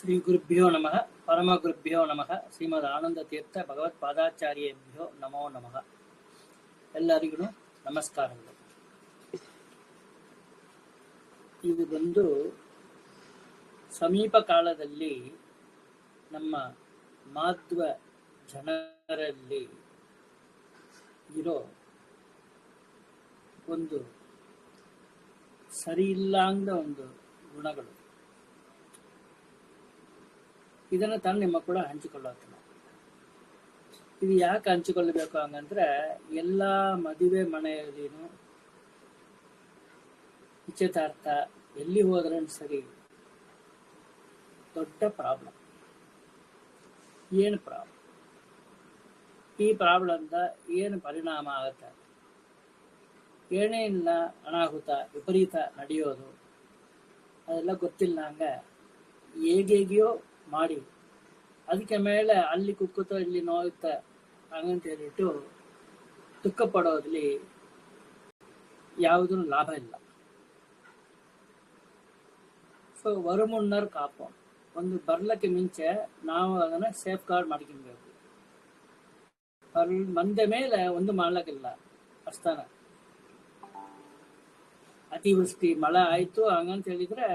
ಶ್ರೀ ಗುರುಭ್ಯೋ ನಮಃ ಪರಮಗುರುಭ್ಯೋ ನಮಃ ಶ್ರೀಮದ್ ಆನಂದ ತೀರ್ಥ ಭಗವತ್ಪಾದಾಚಾರ್ಯೇಭ್ಯೋ ನಮೋ ನಮಃ. ಎಲ್ಲರಿಗೂ ನಮಸ್ಕಾರಗಳು. ಇದು ಬಂದು ಸಮೀಪ ಕಾಲದಲ್ಲಿ ನಮ್ಮ ಮಾಧ್ವ ಜನರಲ್ಲಿ ಇರೋ ಒಂದು ಸರಿ ಇಲ್ಲ ಅಂದ ಒಂದು ಗುಣಗಳು. ಇದನ್ನು ತಾನು ನಿಮ್ಮ ಕೂಡ ಹಂಚಿಕೊಳ್ಳುತ್ತೇನೆ. ಇದು ಯಾಕೆ ಹಂಚಿಕೊಳ್ಳಬೇಕು ಹಂಗಂದ್ರೆ, ಎಲ್ಲ ಮದುವೆ ಮನೆಯಲ್ಲಿನೂ ನಿಶ್ಚಿತಾರ್ಥ ಎಲ್ಲಿ ಹೋದ್ರೂ ಸರಿ ದೊಡ್ಡ ಪ್ರಾಬ್ಲಮ್. ಏನು ಪ್ರಾಬ್ಲಮ್? ಈ ಪ್ರಾಬ್ಲಮ್ದ ಏನು ಪರಿಣಾಮ ಆಗುತ್ತೆ? ಏನೇ ಇಲ್ಲ ಅನಾಹುತ ವಿಪರೀತ ನಡೆಯೋದು ಅದೆಲ್ಲ ಗೊತ್ತಿಲ್ಲ. ಹಂಗೆ ಹೇಗೇಗೆಯೋ ಮಾಡಿ ಅದಕ್ಕೆ ಮೇಲೆ ಅಲ್ಲಿ ಕುಕ್ಕುತ್ತ ಇಲ್ಲಿ ನೋಯುತ್ತ ಹಂಗಂತ ಹೇಳಿಟ್ಟು ದುಃಖ ಪಡೋದ್ರಲ್ಲಿ ಯಾವುದೂ ಲಾಭ ಇಲ್ಲ. ಸೊ ವರುಮುನ್ನರ್ ಕಾಪು, ಒಂದು ಬರ್ಲಕ್ಕೆ ಮುಂಚೆ ನಾವು ಅದನ್ನ ಸೇಫ್ ಗಾರ್ಡ್ ಮಾಡ್ಕೊಬೇಕು. ಮಂದ ಮೇಲೆ ಒಂದು ಮಾಡ್ಲಕ್ಕಿಲ್ಲ. ಅಷ್ಟನ ಅತಿವೃಷ್ಟಿ ಮಳೆ ಆಯ್ತು ಹಂಗಂತ ಹೇಳಿದ್ರೆ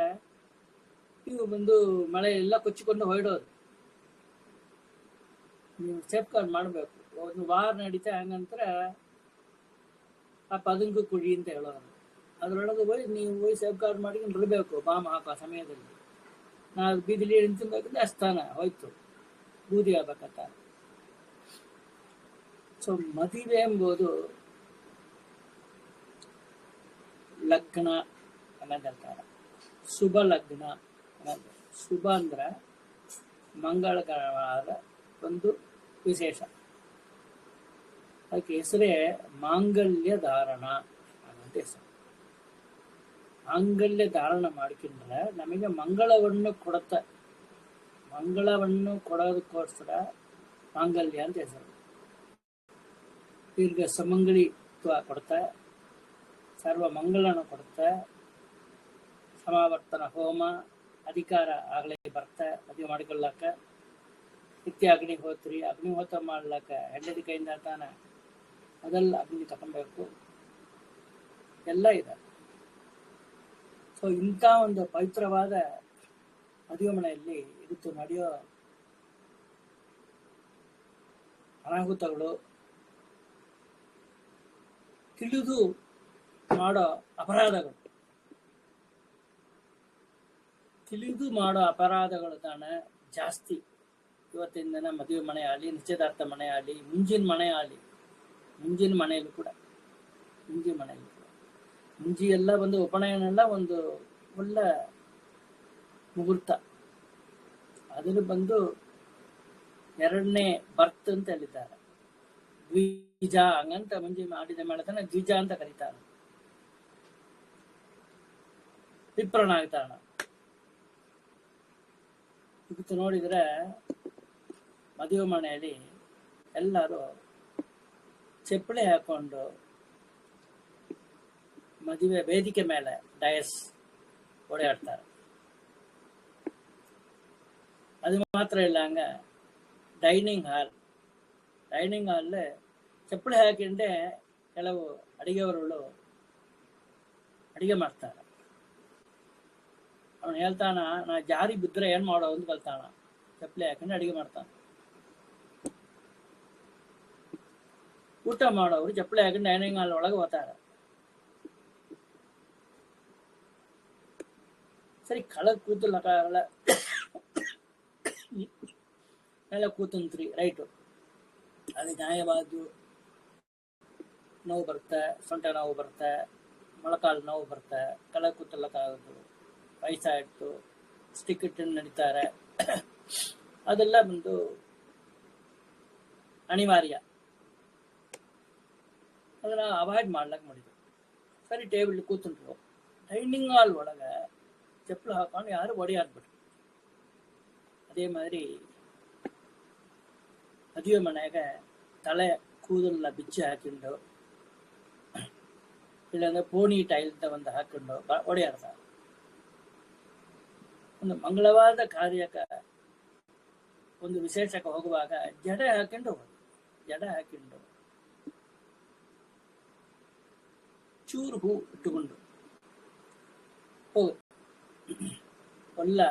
ಇವು ಬಂದು ಮಳೆ ಎಲ್ಲ ಕೊಚ್ಚಿಕೊಂಡು ಹೊರಡೋದು. ನೀವು ಸೇಫ್ ಗಾರ್ಡ್ ಮಾಡಬೇಕು. ಒಂದು ವಾರ ನಡೀತಾ ಹಂಗಂದ್ರೆ ಆ ಪದಂಗು ಕುಡಿ ಅಂತ ಹೇಳೋದು. ಅದ್ರೊಳಗೆ ಹೋಗಿ ನೀವು ಹೋಗಿ ಸೇಫ್ ಗಾರ್ಡ್ ಮಾಡ್ಕೊಂಡು ಬಿಡಬೇಕು. ಬಾಂಬ್ ಹಾಕೋ ಸಮಯದಲ್ಲಿ ನಾವು ಬೀದಿಲಿ ನಿಂತಿರ್ಬೇಕಂದ್ರೆ ಅಷ್ಟಾನ ಹೋಯ್ತು, ಬೂದಿ ಆಗ್ಬೇಕಂತ. ಸೊ ಮದುವೆ ಎಂಬುದು ಲಗ್ನ ಅನ್ನೋದಂತಾರೆ. ಶುಭ ಲಗ್ನ, ಶುಭ ಅಂದ್ರೆ ಮಂಗಳಕರವಾದ ಒಂದು ವಿಶೇಷ. ಅದಕ್ಕೆ ಹೆಸರೇ ಮಾಂಗಲ್ಯ ಧಾರಣ ಅನ್ನೋಂಥ ಹೆಸರು. ಮಾಂಗಲ್ಯ ಧಾರಣ ಮಾಡ್ಕೊಂಡ್ರೆ ನಮಗೆ ಮಂಗಳವನ್ನು ಕೊಡುತ್ತೆ. ಮಂಗಳವನ್ನು ಕೊಡೋದಕ್ಕೋಸ್ಕರ ಮಾಂಗಲ್ಯ ಅಂತ ಹೆಸರು. ದೀರ್ಘ ಸಮಂಗಳಿತ್ವ ಕೊಡುತ್ತೆ, ಸರ್ವ ಮಂಗಳನ ಕೊಡುತ್ತೆ. ಸಮಾವರ್ತನ ಹೋಮ ಅಧಿಕಾರ ಆಗ್ಲೇ ಬರ್ತಾ ಮದುವೆ ಮಾಡಿಕೊಳ್ಳಕ. ನಿತ್ಯ ಅಗ್ನಿಹೋತ್ರಿ, ಅಗ್ನಿಹೋತ್ರ ಮಾಡ್ಲಕ್ಕ ಹೆಂಡತಿ ಕೈಯಿಂದ ತಾನ ಅದೆಲ್ಲ ಅಗ್ನಿ ತಗೊಬೇಕು. ಎಲ್ಲ ಇದೆ. ಸೊ ಇಂಥ ಒಂದು ಪವಿತ್ರವಾದ ಮದುವೆ ಮನೆಯಲ್ಲಿ ಇವತ್ತು ನಡೆಯೋ ಅನಾಹುತಗಳು, ತಿಳಿದು ಮಾಡೋ ಅಪರಾಧಗಳು, ತಿಳಿದು ಮಾಡೋ ಅಪರಾಧಗಳು ತಾನೆ ಜಾಸ್ತಿ. ಇವತ್ತಿನ ಮದುವೆ ಮನೆ ಆಗಲಿ, ನಿಶ್ಚಿತಾರ್ಥ ಮನೆ ಆಗಲಿ, ಮುಂಜಿನ ಮನೆ ಆಗಲಿ, ಮುಂಜಿನ ಮನೆಯಲ್ಲೂ ಕೂಡ ಮುಂಜಿ ಎಲ್ಲ ಒಂದು ಉಪನಯನೆಲ್ಲ ಒಂದು ಒಳ್ಳೆ ಮುಹೂರ್ತ. ಅದ್ರ ಬಂದು ಎರಡನೇ ಬರ್ತ್ ಅಂತ ಹೇಳಿದ್ದಾರೆ. ದ್ವಿಜ ಹಂಗಂತ ಮುಂಜಿ ಮಾಡಿದ ಮೇಳತನ ದ್ವಿಜ ಅಂತ ಕರೀತಾರೆ. ವಿಪ್ರಣ ಆಗ್ತಾನ. ಇವತ್ತು ನೋಡಿದ್ರೆ ಮದುವೆ ಮನೆಯಲ್ಲಿ ಎಲ್ಲರೂ ಚಪ್ಪಲಿ ಹಾಕೊಂಡು ಮದುವೆ ವೇದಿಕೆ ಮೇಲೆ ಡಯಸ್ ಓಡಾಡ್ತಾರೆ. ಅದು ಮಾತ್ರ ಇಲ್ಲ, ಹಂಗ ಡೈನಿಂಗ್ ಹಾಲ್ ಚಪ್ಪಲಿ ಹಾಕೊಂಡೆ ಕೆಲವು ಅಡಿಗೆಯವರುಗಳು ಅಡಿಗೆ ಮಾಡ್ತಾರೆ. ಅವನು ಹೇಳ್ತಾನ, ನಾ ಜಾರಿ ಬಿದ್ರೆ ಏನ್ ಮಾಡೋ ಅಂತ ಕಲ್ತಾನ. ಚಪ್ಪಲಿ ಹಾಕೊಂಡು ಅಡಿಗೆ ಮಾಡ್ತಾನ. ಊಟ ಮಾಡೋರು ಚಪ್ಪಲಿ ಹಾಕೊಂಡು ಡೈನಿಂಗ್ ಹಾಲ್ ಒಳಗೆ ಹೋಗ್ತಾರೆ. ಸರಿ, ಕಳಗ್ ಕೂತಲ್ಲ ಎಲ್ಲ ಕೂತಂತ್ರಿ, ರೈಟು, ಅದು ನ್ಯಾಯವಾದ್ದು. ನೋವು ಬರುತ್ತೆ, ಸೊಂಟ ನೋವು ಬರುತ್ತೆ, ಮೊಳಕಾಲು ನೋವು ಬರುತ್ತೆ, ಕಳಗ್ ಕೂತಲ್ಲಕ್ಕಾಗೋದು, ವಯಸ್ಸಾಯಿತು, ಸ್ಟಿಕ್ ಇಟ್ಟು ನಡೀತಾರೆ. ಅದೆಲ್ಲ ಒಂದು ಅನಿವಾರ್ಯ. ಅದನ್ನ ಅವಾಯ್ಡ್ ಮಾಡ್ಲಕ್ಕೆ ಮಾಡಿದ್ರು. ಸರಿ, ಟೇಬಲ್ ಕೂತಂಟ್ರು. ಡೈನಿಂಗ್ ಹಾಲ್ ಒಳಗೆ ಚಪ್ಪಲು ಹಾಕೊಂಡು ಯಾರು ಒಡೆಯಾಡ್ಬಿಟ್ರು. ಅದೇ ಮಾದಿರಿ ಮದುವೆ ಮನೆಯಾಗ ತಲೆ ಕೂದಲೆಲ್ಲ ಬಿಚ್ಚಿ ಹಾಕೊಂಡು, ಇಲ್ಲಾಂದ್ರೆ ಪೋಣಿ ಟೈಲ್ ಒಂದು ಹಾಕೊಂಡು ಒಡೆಯಾಡ್ತಾರೆ. ಒಂದು ಮಂಗಳವಾದ ಕಾರ್ಯಕ್ಕೆ ಒಂದು ವಿಶೇಷಕ್ಕೆ ಹೋಗುವಾಗ ಜಡೆ ಹಾಕೊಂಡು ಹೋಗಿ, ಜಡೆ ಹಾಕೊಂಡು ಚೂರು ಹೂ ಇಟ್ಟುಕೊಂಡು ಹೋಗಿ, ಒಲ್ಲ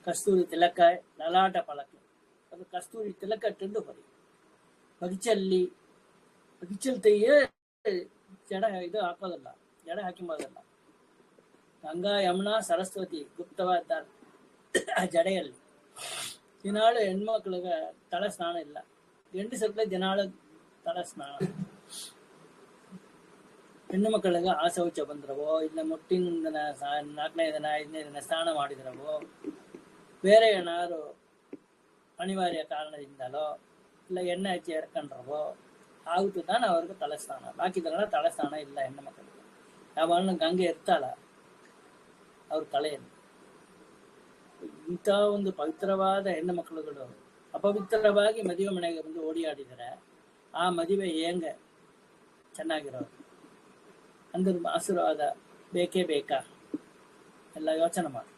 ಕಸ್ತೂರಿ ತಿಲಕ ಲಲಾಟ ಫಲಕ, ಅದು ಕಸ್ತೂರಿ ತಿಲಕ ಇಟ್ಟುಕೊಂಡು ಹೋಗಿ, ಬಗಿಚಲ್ತೆಯೇ ಜಡ ಇದು ಹಾಕೋದಲ್ಲ, ಜಡ ಹಾಕಿಂಬೋದಲ್ಲ. ಗಂಗಾ ಯಮುನಾ ಸರಸ್ವತಿ ಗುಪ್ತವಾದ ಆ ಜಡೆಯಲ್ಲಿ ದಿನಾಳು ಹೆಣ್ಮಕ್ಳಿಗೆ ತಲೆ ಸ್ನಾನ ಇಲ್ಲ, ಗಂಡಸರ್ಗೆ ದಿನಾಳು ತಲೆ ಸ್ನಾನ. ಹೆಣ್ಣು ಮಕ್ಕಳಿಗೆ ಆ ಶೌಚ ಬಂದ್ರವೋ, ಇಲ್ಲ ಮುಟ್ಟಿನ ದಿನ 4ನೇ ದಿನ 5ನೇ ದಿನ ಸ್ನಾನ ಮಾಡಿದ್ರವೋ, ಬೇರೆ ಏನಾದ್ರು ಅನಿವಾರ್ಯ ಕಾರಣದಿಂದಲೋ ಇಲ್ಲ ಎಣ್ಣೆ ಹಚ್ಚಿ ಎರ್ಕೊಂಡ್ರವೋ ಆಗುತ್ತು ತಾನೆ ಅವ್ರಿಗೆ ತಲೆ ಸ್ನಾನ. ಬಾಕಿದ್ರಲ್ಲ ತಲೆ ಸ್ನಾನ ಇಲ್ಲ ಹೆಣ್ಣು ಮಕ್ಕಳಿಗೆ. ಯಾವಾಗ ಗಂಗೆ ಇರ್ತಾಳ ಅವ್ರ ತಲೆಯಲ್ಲಿ. ಇಂಥ ಒಂದು ಪವಿತ್ರವಾದ ಹೆಣ್ಣು ಮಕ್ಕಳುಗಳು ಅಪವಿತ್ರವಾಗಿ ಮದುವೆ ಮನೆಗೆ ಬಂದು ಓಡಿಯಾಡಿದರೆ ಆ ಮದುವೆ ಹೆಂಗೆ ಚೆನ್ನಾಗಿರೋದು? ಅಂದ್ರೆ ಆಶೀರ್ವಾದ ಬೇಕೇ ಬೇಕಾ? ಎಲ್ಲ ಯೋಚನೆ ಮಾಡಿ.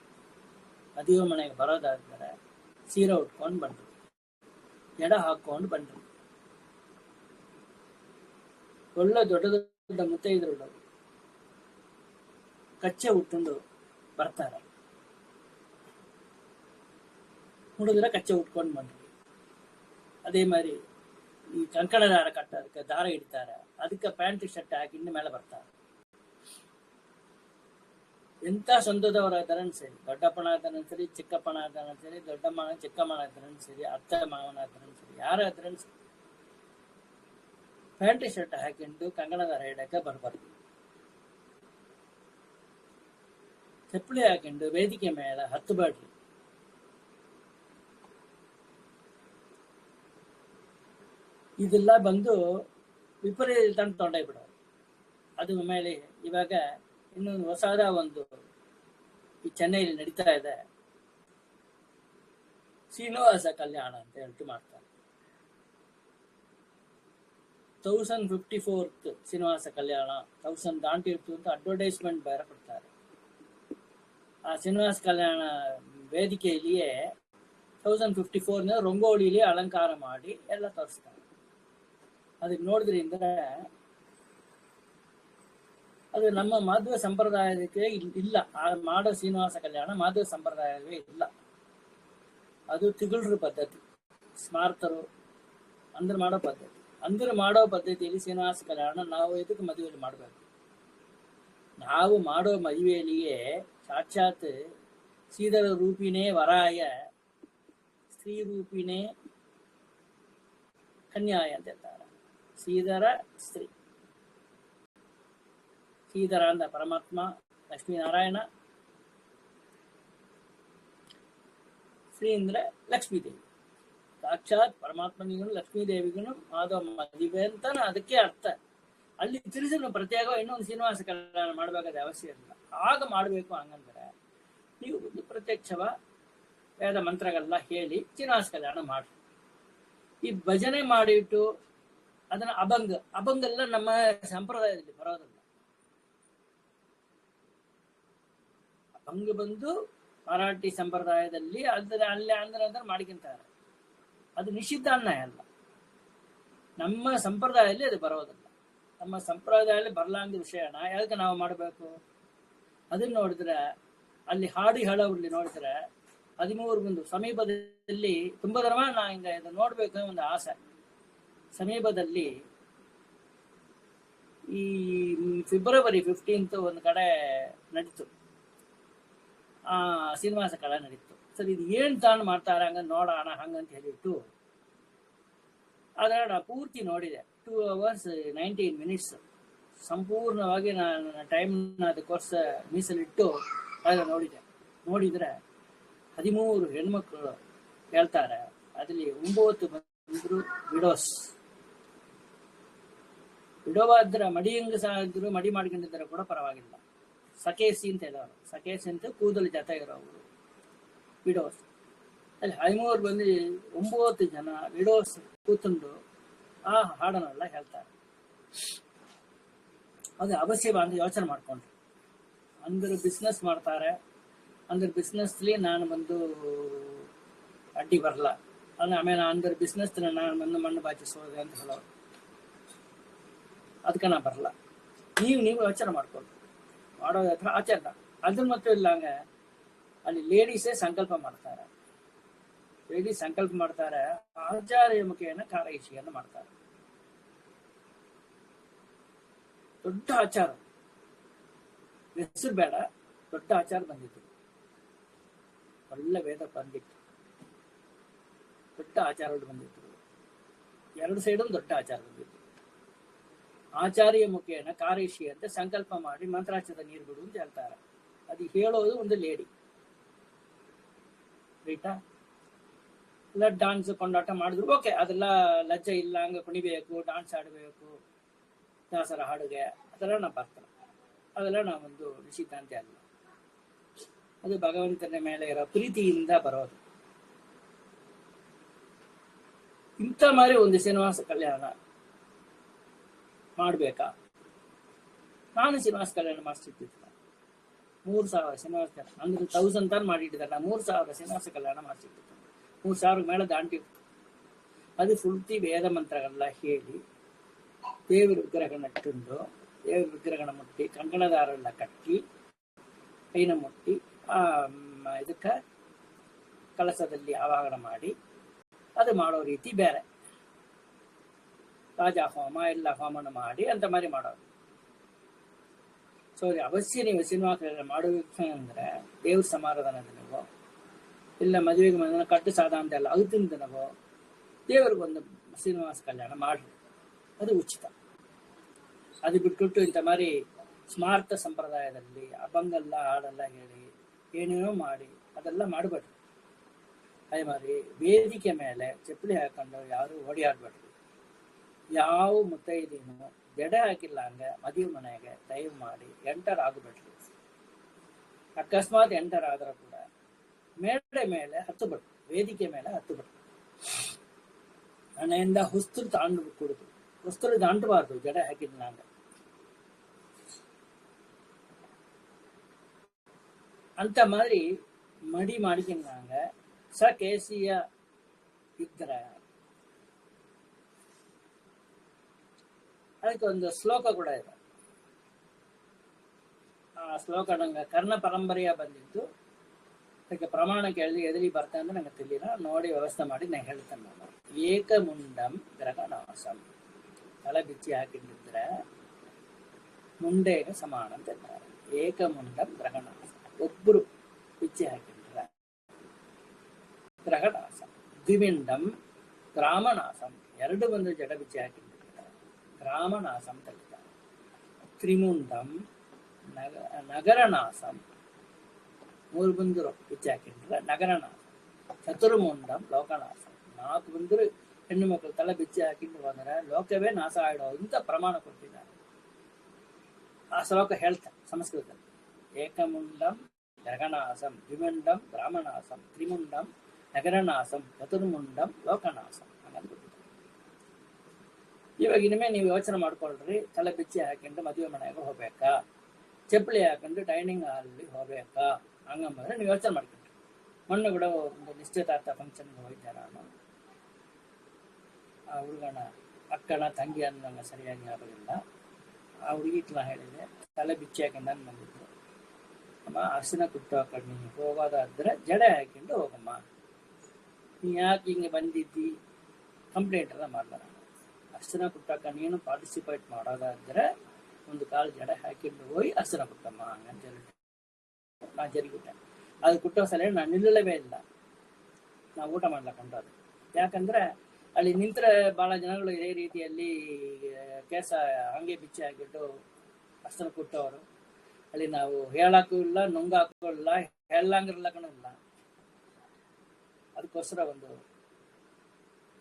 ಮದುವೆ ಮನೆಗೆ ಬರೋದಾದ್ರೆ ಸೀರೆ ಉಟ್ಕೊಂಡು ಬನ್ರಿ, ಎಡ ಹಾಕೊಂಡು ಬನ್ರಿ. ಒಳ್ಳೆ ದೊಡ್ಡ ದೊಡ್ಡ ಮುತ್ತೈದರು ಕಚ್ಚೆ ಉಟ್ಕೊಂಡು ಬರ್ತಾರೆ, ಹುಡುಗರ ಕಚ್ಚೆ ಉಟ್ಕೊಂಡು ಬನ್ರಿ. ಅದೇ ಮಾರಿ ಈ ಕಂಕಣ ದಾರ ಕಟ್ಟೋದಕ್ಕೆ ದಾರ ಇಡ್ತಾರೆ, ಅದಕ್ಕೆ ಪ್ಯಾಂಟ್ ಶರ್ಟ್ ಹಾಕಿ ಇನ್ನು ಮೇಲೆ ಬರ್ತಾರೆ. ಎಂಥ ಸ್ವಂತದವರ ಆದರನ್ ಸರಿ, ದೊಡ್ಡಪ್ಪನ ಆದರನ್ ಸರಿ, ಚಿಕ್ಕಪ್ಪನ ಆದರನ್ ಸರಿ, ದೊಡ್ಡಮ್ಮನ ಚಿಕ್ಕಮ್ಮನ ಆದರನ್ ಸರಿ, ಅತ್ತೆ ಮಾವನ ಆದರನ್ ಸರಿ, ಯಾರ ಆದರನ್ ಸರಿ, ಪ್ಯಾಂಟ್ ಶರ್ಟ್ ಹಾಕಿಂಡು ಕಂಕಣ ದಾರ ಇಡಕ್ಕೆ ಬರ್ಬಾರ್ದು. ಚಪ್ಪಲಿ ಹಾಕಿಂಡು ವೇದಿಕೆ ಮೇಲೆ ಹತ್ತಬೇಡ್ರಿ. ಇದೆಲ್ಲ ಬಂದು ವಿಪರೀತ ತೊಂಡಾಗ್ಬಿಡೋದು. ಅದು ಮೇಲೆ ಇವಾಗ ಇನ್ನೊಂದು ಹೊಸದ ಒಂದು ಈ ಚೆನ್ನೈಲಿ ನಡೀತಾ ಇದೆ, ಶ್ರೀನಿವಾಸ ಕಲ್ಯಾಣ ಅಂತ ಹೇಳ್ತು ಮಾಡ್ತಾರೆ. 1054th ಶ್ರೀನಿವಾಸ ಕಲ್ಯಾಣ 1000 ದಾಂಟಿರ್ತು ಅಂತ ಅಡ್ವರ್ಟೈಸ್ಮೆಂಟ್ ಬೇರೆ ಕೊಡ್ತಾರೆ. ಆ ಶ್ರೀನಿವಾಸ ಕಲ್ಯಾಣ ವೇದಿಕೆಯಲ್ಲಿಯೇ 1054 ರಂಗೋಲಿಲಿ ಅಲಂಕಾರ ಮಾಡಿ ಎಲ್ಲ ತೋರಿಸ್ತಾರೆ. ಅದಕ್ಕೆ ನೋಡಿದ್ರಿಂದ ಅದು ನಮ್ಮ ಮಾಧ್ವ ಸಂಪ್ರದಾಯಕ್ಕೆ ಇಲ್ಲ. ಆ ಮಾಡೋ ಶ್ರೀನಿವಾಸ ಕಲ್ಯಾಣ ಮಾಧ್ವ ಸಂಪ್ರದಾಯವೇ ಇಲ್ಲ. ಅದು ತಿಗುಳ್ರ ಪದ್ಧತಿ, ಸ್ಮಾರ್ತರು ಅಂದ್ರೆ ಮಾಡೋ ಪದ್ಧತಿ. ಅಂದ್ರೆ ಮಾಡೋ ಪದ್ಧತಿಯಲ್ಲಿ ಶ್ರೀನಿವಾಸ ಕಲ್ಯಾಣ ನಾವು ಇದಕ್ಕೆ ಮದುವೆಯಲ್ಲಿ ಮಾಡಬೇಕು. ನಾವು ಮಾಡೋ ಮದುವೆಯಲ್ಲಿಯೇ ಸಾಕ್ಷಾತ್ ಶ್ರೀಧರ ರೂಪಿನೇ ವರಾಯ, ಸ್ತ್ರೀ ರೂಪಿನೇ ಕನ್ಯಾಯ ಅಂತ ಹೇಳ್ತಾರೆ. ಶ್ರೀಧರ ಸ್ತ್ರೀ, ಶ್ರೀಧರ ಅಂದ ಪರಮಾತ್ಮ ಲಕ್ಷ್ಮೀನಾರಾಯಣ, ಶ್ರೀ ಅಂದ್ರೆ ಲಕ್ಷ್ಮೀದೇವಿ. ಸಾಕ್ಷಾತ್ ಪರಮಾತ್ಮನಿಗೂ ಲಕ್ಷ್ಮೀದೇವಿಗೂ ಆದ ಮದುವೆ ಅಂತಾನೆ ಅದಕ್ಕೆ ಅರ್ಥ. ಅಲ್ಲಿ ತಿರುಸಲು ಪ್ರತ್ಯೇಕ ಇನ್ನೊಂದು ಶ್ರೀನಿವಾಸ ಕಲ್ಯಾಣ ಮಾಡಬೇಕಾದ ಅವಶ್ಯ ಇಲ್ಲ. ಆಗ ಮಾಡಬೇಕು. ಹಂಗಂದ್ರೆ ನೀವು ಒಂದು ಪ್ರತ್ಯಕ್ಷವ ವೇದ ಮಂತ್ರಗಳೆಲ್ಲ ಹೇಳಿ ಶ್ರೀನಿವಾಸ ಕಲ್ಯಾಣ ಮಾಡ್ರಿ. ಈ ಭಜನೆ ಮಾಡಿಟ್ಟು ಅದನ್ನ ಅಭಂಗೆಲ್ಲ ನಮ್ಮ ಸಂಪ್ರದಾಯದಲ್ಲಿ ಬರೋದಿಲ್ಲ. ಅಭಂಗ ಬಂದು ಮರಾಠಿ ಸಂಪ್ರದಾಯದಲ್ಲಿ ಅಲ್ಲೇ ಅಂದ್ರೆ ಮಾಡ್ಕೊಂತಾರೆ. ಅದು ನಿಷಿದ್ಧ ಅನ್ಯಾಯ ಅಲ್ಲ. ನಮ್ಮ ಸಂಪ್ರದಾಯದಲ್ಲಿ ಅದು ಬರೋದಿಲ್ಲ. ನಮ್ಮ ಸಂಪ್ರದಾಯದಲ್ಲಿ ಬರಲಾಂಗ ವಿಷಯನ ಯಾಕೆ ನಾವು ಮಾಡಬೇಕು? ಅದನ್ನ ನೋಡಿದ್ರೆ ಅಲ್ಲಿ ಹಾಡು ಹೇಳೋರಲ್ಲಿ ನೋಡಿದ್ರೆ 13 ಬಂದು ಸಮೀಪದಲ್ಲಿ ತುಂಬಾ ಧರ್ಮ ನಾ ಹಿಂಗ ಇದು ನೋಡ್ಬೇಕು ಒಂದು ಆಸೆ. ಸಮೀಪದಲ್ಲಿ ಈ ಫೆಬ್ರವರಿ 15 ಒಂದು ಕಡೆ ನಡೀತು, ಶ್ರೀನಿವಾಸ ಕಲಾ ನಡೀತು. ಸರಿ, ಇದು ಏನ್ ತಾನು ಮಾಡ್ತಾರೆ ಹಂಗ ನೋಡೋಣ ಹಂಗಂತ ಹೇಳಿಟ್ಟು ಆದ್ರೆ ನಾ ಪೂರ್ತಿ ನೋಡಿದೆ. 2 hours 19 minutes ಸಂಪೂರ್ಣವಾಗಿ ನಾನು ಟೈಮ್ ಅದಕ್ಕೋರ್ಸ್ ಮೀಸಲಿಟ್ಟು ಅದನ್ನ ನೋಡಿದ್ರೆ 13 ಹೆಣ್ಮಕ್ಳು ಹೇಳ್ತಾರೆ. ಅದ್ರಲ್ಲಿ 9 ಬಂದ್ರು ವಿಡೋಸ್. ವಿಡೋವಾದ್ರ ಮಡಿ ಹೆಂಗಸ ಇದ್ರು, ಮಡಿ ಮಾಡ್ಕೊಂಡಿದ್ದಾರೆ ಕೂಡ ಪರವಾಗಿಲ್ಲ. ಸಕೇಸಿ ಅಂತ ಹೇಳೋರು, ಸಕೇಸಿ ಅಂತ ಕೂದಲು ಜೊತೆ ಇರೋರು ವಿಡೋಸ್. ಅಲ್ಲಿ 13 ಬಂದು 9 ಜನ ವಿಡೋಸ್ ಕೂತ್ಕೊಂಡು ಆ ಹಾಡನ್ನೆಲ್ಲ ಹೇಳ್ತಾರೆ. ಅದು ಅವಶ್ಯವ ಅಂತ ಯೋಚನೆ ಮಾಡ್ಕೊಂಡ್ರು. ಅಂದ್ರೆ ಬಿಸ್ನೆಸ್ ಮಾಡ್ತಾರೆ, ಅಂದ್ರೆ ಬಿಸ್ನೆಸ್ಲಿ ನಾನು ಬಂದು ಅಡ್ಡಿ ಬರಲ್ಲ, ಅಂದ್ರೆ ಆಮೇಲೆ ಅಂದ್ರೆ ಬಿಸ್ನೆಸ್ ನಾನು ಬಂದು ಮಣ್ಣು ಬಾಚಿಸೋದು ಅಂತ ಹೇಳೋರು, ಅದಕ್ಕೆ ನಾ ಬರಲ್ಲ. ನೀವು ಯೋಚನೆ ಮಾಡ್ಕೊಂಡು ಮಾಡೋದ ಹತ್ರ ಆಚಾರ ಅದನ್ನ ಮತ್ತು ಇಲ್ಲ ಹಂಗೆ ಅಲ್ಲಿ ಲೇಡೀಸೇ ಸಂಕಲ್ಪ ಮಾಡ್ತಾರೆ. ಲೇಡೀಸ್ ಸಂಕಲ್ಪ ಮಾಡ್ತಾರೆ, ಆಚಾರ್ಯ ಮುಖೇನ ಕಾರೈಷಿಯನ್ನು ಮಾಡ್ತಾರೆ. ದೊಡ್ಡ ಆಚಾರ, ಹೆಸರು ಬೇಡ, ದೊಡ್ಡ ಆಚಾರ ಬಂದಿತ್ತು, ಒಳ್ಳೆ ವೇದ ಬಂದಿತ್ತು, ದೊಡ್ಡ ಆಚಾರಗಳು ಬಂದಿತ್ತು, ಎರಡು ಸೈಡು ದೊಡ್ಡ ಆಚಾರ ಬಂದಿತ್ತು. ಆಚಾರ್ಯ ಮುಖೇನ ಕಾರೈಷಿ ಅಂತ ಸಂಕಲ್ಪ ಮಾಡಿ ಮಂತ್ರಾಕ್ಷದ ನೀರು ಬಿಡು ಅಂತ ಹೇಳ್ತಾರೆ. ಅದು ಹೇಳೋದು ಒಂದು ಲೇಡಿ, ರೈಟಾ? ಇಲ್ಲ ಡಾನ್ಸ್ ಕೊಂಡಾಟ ಮಾಡಿದ್ರು ಓಕೆ, ಅದೆಲ್ಲ ಲಜ್ಜೆ ಇಲ್ಲ, ಹಂಗ ಕುಣಿಬೇಕು, ಡಾನ್ಸ್ ಆಡಬೇಕು, ದಾಸರ ಹಾಡುಗೆ ಅದೆಲ್ಲ ನಾವು ಬರ್ತಾರೆ, ಅದೆಲ್ಲ ನಾವೊಂದು ನಿಷಿದ್ಧ ಅಂತ ಅಲ್ಲ. ಅದು ಭಗವಂತನ ಮೇಲೆ ಇರೋ ಪ್ರೀತಿಯಿಂದ ಬರೋದು. ಇಂಥ ಮಾರಿ ಒಂದು ಶ್ರೀನಿವಾಸ ಕಲ್ಯಾಣ ಮಾಡ್ಬೇಕಾ? ನಾನು ಶ್ರೀನಿವಾಸ ಕಲ್ಯಾಣ ಮಾಡಿಸಿದ್ದಿಲ್ಲ, 3,000 ಶ್ರೀನಿವಾಸ ಕಲ್ಯಾಣ ಅಂದ್ರೆ 1000 ತಾನು ಮಾಡಿಟ್ಟಿದ್ದಾರೆ. 3,000 ಶ್ರೀನಿವಾಸ ಕಲ್ಯಾಣ ಮಾಡಿಸಿದ್ದೆ, 3,000 ಮೇಲೆ ದಾಂಟಿ. ಅದು ಫುಲ್ತಿ ವೇದ ಮಂತ್ರಗಳೆಲ್ಲ ಹೇಳಿ ದೇವರ ವಿಗ್ರಹಗಳನ್ನ ಇಟ್ಟುಂಡು, ದೇವರ ವಿಗ್ರಹಗಳನ್ನ ಮುಟ್ಟಿ ಕಂಕಣದಾರೆಲ್ಲ ಕಟ್ಟಿ ಕೈನ ಮುಟ್ಟಿ ಇದಕ್ಕೆ ಕಳಸದಲ್ಲಿ ಆವಾಹನ ಮಾಡಿ ಅದು ಮಾಡೋ ರೀತಿ ಬೇರೆ. ರಾಜಾ ಹೋಮ ಎಲ್ಲ ಹೋಮನ ಮಾಡಿ ಅಂತ ಮಾರಿ ಮಾಡೋದು. ಸೊ ಅವಶ್ಯ ನೀವು ಶ್ರೀನಿವಾಸ ಮಾಡಬೇಕು ಅಂದ್ರೆ ದೇವ್ರ ಸಮಾರಾಧನ ದಿನವೋ ಇಲ್ಲ ಮದುವೆಗೆ ಮನ ಕಟ್ಟು ಸಾಧ ಅಂತ ಎಲ್ಲ ಅವತ್ತಿನ ದಿನವೋ ದೇವ್ರಿಗೊಂದು ಶ್ರೀನಿವಾಸ ಕಲ್ಯಾಣ ಮಾಡ್ರಿ, ಅದು ಉಚಿತ. ಅದು ಬಿಟ್ಬಿಟ್ಟು ಇಂಥ ಮಾರಿ ಸ್ಮಾರ್ಥ ಸಂಪ್ರದಾಯದಲ್ಲಿ ಅಭಂಗೆಲ್ಲ ಹಾಡೆಲ್ಲ ಹೇಳಿ ಏನೇನೋ ಮಾಡಿ ಅದೆಲ್ಲ ಮಾಡಬೇಡ್ರಿ. ಅದೇ ಮಾರಿ ವೇದಿಕೆ ಮೇಲೆ ಚಪ್ಪಲಿ ಹಾಕೊಂಡು ಯಾರು ಓಡಿಯಾಡ್ಬೇಡ್ರಿ. ಯಾವ ಮುತ್ತೈದೆನೂ ಜಡೆ ಹಾಕಿಲ್ಲ ಹಂಗೆ ಮದುವೆ ಮನೆಗೆ ದಯವು ಮಾಡಿ ಎಂಟರ್ ಆಗಬೇಡ್ರಿ. ಅಕಸ್ಮಾತ್ ಎಂಟರ್ ಆದ್ರೂ ಕೂಡ ಮೇಡೆ ಮೇಲೆ ಹತ್ತು ಬಿಡ್ರಿ, ವೇದಿಕೆ ಮೇಲೆ ಹತ್ತು ಬಿಡ್ರಿ. ಮನೆಯಿಂದ ಹುಸ್ತರು ತಾಂಡು ಕುಡಿದು ಹುಸ್ತರು ದಾಂಟಬಾರ್ದು ಜಡೆ ಹಾಕಿದ್ ನಂಗೆ ಅಂತ ಮಾರಿ ಮಡಿ ಮಾಡಿಕೊಂಡಂಗ ಸ ಕೇಸಿಯ ಇದ್ರೆ ಅದಕ್ಕೆ ಒಂದು ಶ್ಲೋಕ ಕೂಡ ಇದೆ. ಆ ಶ್ಲೋಕ ನಂಗೆ ಕರ್ಣ ಪರಂಪರೆಯ ಬಂದಿದ್ದು, ಅದಕ್ಕೆ ಪ್ರಮಾಣ ಕೇಳಿದ್ರೆ ಎದುರಿ ಬರ್ತಾ ಅಂದ್ರೆ ನಂಗೆ ತಿಳಿಲಿಲ್ಲ, ನೋಡಿ ವ್ಯವಸ್ಥೆ ಮಾಡಿ ನಾನು ಹೇಳ್ತೇನೆ. ನಾನು ಏಕಮುಂಡಂ ಗ್ರಹನಾಶಂ, ತಲೆ ಬಿಚ್ಚಿ ಹಾಕಿಟ್ಟಿದ್ರೆ ಮುಂಡೆಗೆ ಸಮಾನ ಅಂತ ಹೇಳ್ತಾರೆ. ಏಕಮುಂಡಂ ಗ್ರಹನಾಶ, ಒಬ್ಬರು ಬಿಚ್ಚಿ ಹಾಕಿದ್ರೆ ಗ್ರಹನಾಶಂ. ದ್ವಿಮಿಂಡಂ ಗ್ರಾಮನಾಶಂ, ಎರಡು ಬಂದು ಜಡ ಬಿಚ್ಚಿ ಹಾಕಿದ್ರೆ ಗ್ರಾಮನಾಶಂ ತೆಗಿತಾರೆ. ತ್ರಿಮುಂಡಂ ನಗರನಾಶಂ, 3 ಬಂದರು ಬಿಚ್ಚಿ ಹಾಕಿದ್ರೆ ನಗರನಾಶ. ಚತುರ್ಮುಂಡಂ ಲೋಕನಾಶಂ, 4 ಬಂದರು ಹೆಣ್ಣು ಮಕ್ಕಳು ತಲೆ ಬಿಚ್ಚಿ ಹಾಕಿದ್ರು ಅಂದ್ರೆ ಲೋಕವೇ ನಾಶ ಆಡೋ ಇಂಥ ಪ್ರಮಾಣ ಕೊಟ್ಟಿದ್ದಾರೆ. ಆ ಶ್ಲೋಕ ಹೇಳ್ತಾರೆ ಸಂಸ್ಕೃತದಲ್ಲಿ. ಏಕಮುಂಡಂ ಜಗನಾಶಂ, ದ್ವಿಮುಂಡಂ ಬ್ರಾಹ್ಮಣಾಸಂ, ತ್ರಿಮುಂಡಂ ನಗರನಾಶಂ, ಚತುರ್ಮುಂಡಂ ಲೋಕನಾಶಂ ಅನ್ನೋದು ಕೊಟ್ಟಿದ್ದಾರೆ. ಇವಾಗ ಇನಿಮೆ ನೀವು ಯೋಚನೆ ಮಾಡ್ಕೊಳ್ರಿ, ತಲೆ ಬಿಚ್ಚಿ ಹಾಕೊಂಡು ಮದುವೆ ಮನೆಗೆ ಹೋಗ್ಬೇಕಾ, ಚಪ್ಪಲಿ ಹಾಕೊಂಡು ಡೈನಿಂಗ್ ಹಾಲಲ್ಲಿ ಹೋಗ್ಬೇಕಾ, ಹಂಗಂಬಂದ್ರೆ ನೀವು ಯೋಚನೆ ಮಾಡ್ಕೊಂಡ್ರಿ. ಮೊನ್ನೆ ಕೂಡ ಒಂದು ನಿಶ್ಚಿತಾರ್ಥ ಫಂಕ್ಷನ್ಗೆ ಹೋಗಿದ್ದೆ ನಾನು. ಆ ಹುಡುಗನ ಅಕ್ಕನ ತಂಗಿ ಅನ್ನೋ ಸರಿಯಾಗಿ ಆಗೋದಿಲ್ಲ. ಆ ಹುಡುಗಿಟ್ಲ ಹೇಳಿದೆ, ತಲೆ ಬಿಚ್ಚಿ ಹಾಕೊಂಡು ನಾನು ಬಂದಿದ್ದು. ಅಮ್ಮ ಅರ್ಶಿನ ಕುಟ್ಟು ಹಾಕೊಂಡು ನೀನು ಹೋಗೋದಾದ್ರೆ ಜಡೆ ಹಾಕೊಂಡು ಹೋಗಮ್ಮ, ನೀ ಯಾಕೆ ಹಿಂಗೆ ಬಂದಿದ್ದಿ ಕಂಪ್ಲೇಂಟ್ ಎಲ್ಲ ಮಾಡ್ತಾರೆ. ಅರ್ಶಿನ ಕುಟ್ಟಾಕ ನೀನು ಪಾರ್ಟಿಸಿಪೇಟ್ ಮಾಡೋದಾದ್ರೆ ಒಂದು ಕಾಲು ಜಡೆ ಹಾಕಿಕೊಂಡು ಹೋಗಿ ಅರ್ಶಿನ ಕುಟ್ಟಮ್ಮ ಹಂಗಂತ ಹೇಳಿ ನಾ ಜರಿಬಿಟ್ಟೆ. ಅದು ಕುಟ್ಟೋ ಸಲ ನಾನು ನಿಲ್ಲಲೇ ಇಲ್ಲ, ನಾವು ಊಟ ಮಾಡ್ಲಕ್ಕೊಂಡು. ಅದು ಯಾಕಂದ್ರೆ ಅಲ್ಲಿ ನಿಂತರೆ ಭಾಳ ಜನಗಳು ಇದೇ ರೀತಿಯಲ್ಲಿ ಕೇಸ ಹಂಗೆ ಬಿಚ್ಚಿ ಹಾಕಿಟ್ಟು ಅರ್ಶಿನ ಕುಟ್ಟೋರು. ಅಲ್ಲಿ ನಾವು ಹೇಳಕ್ಕೂ ಇಲ್ಲ, ನುಂಗಾಕೂ ಇಲ್ಲ, ಹೇಳಂಗಿರ್ಲಕ್ಕೂ ಇಲ್ಲ. ಅದಕ್ಕೋಸ್ಕರ ಒಂದು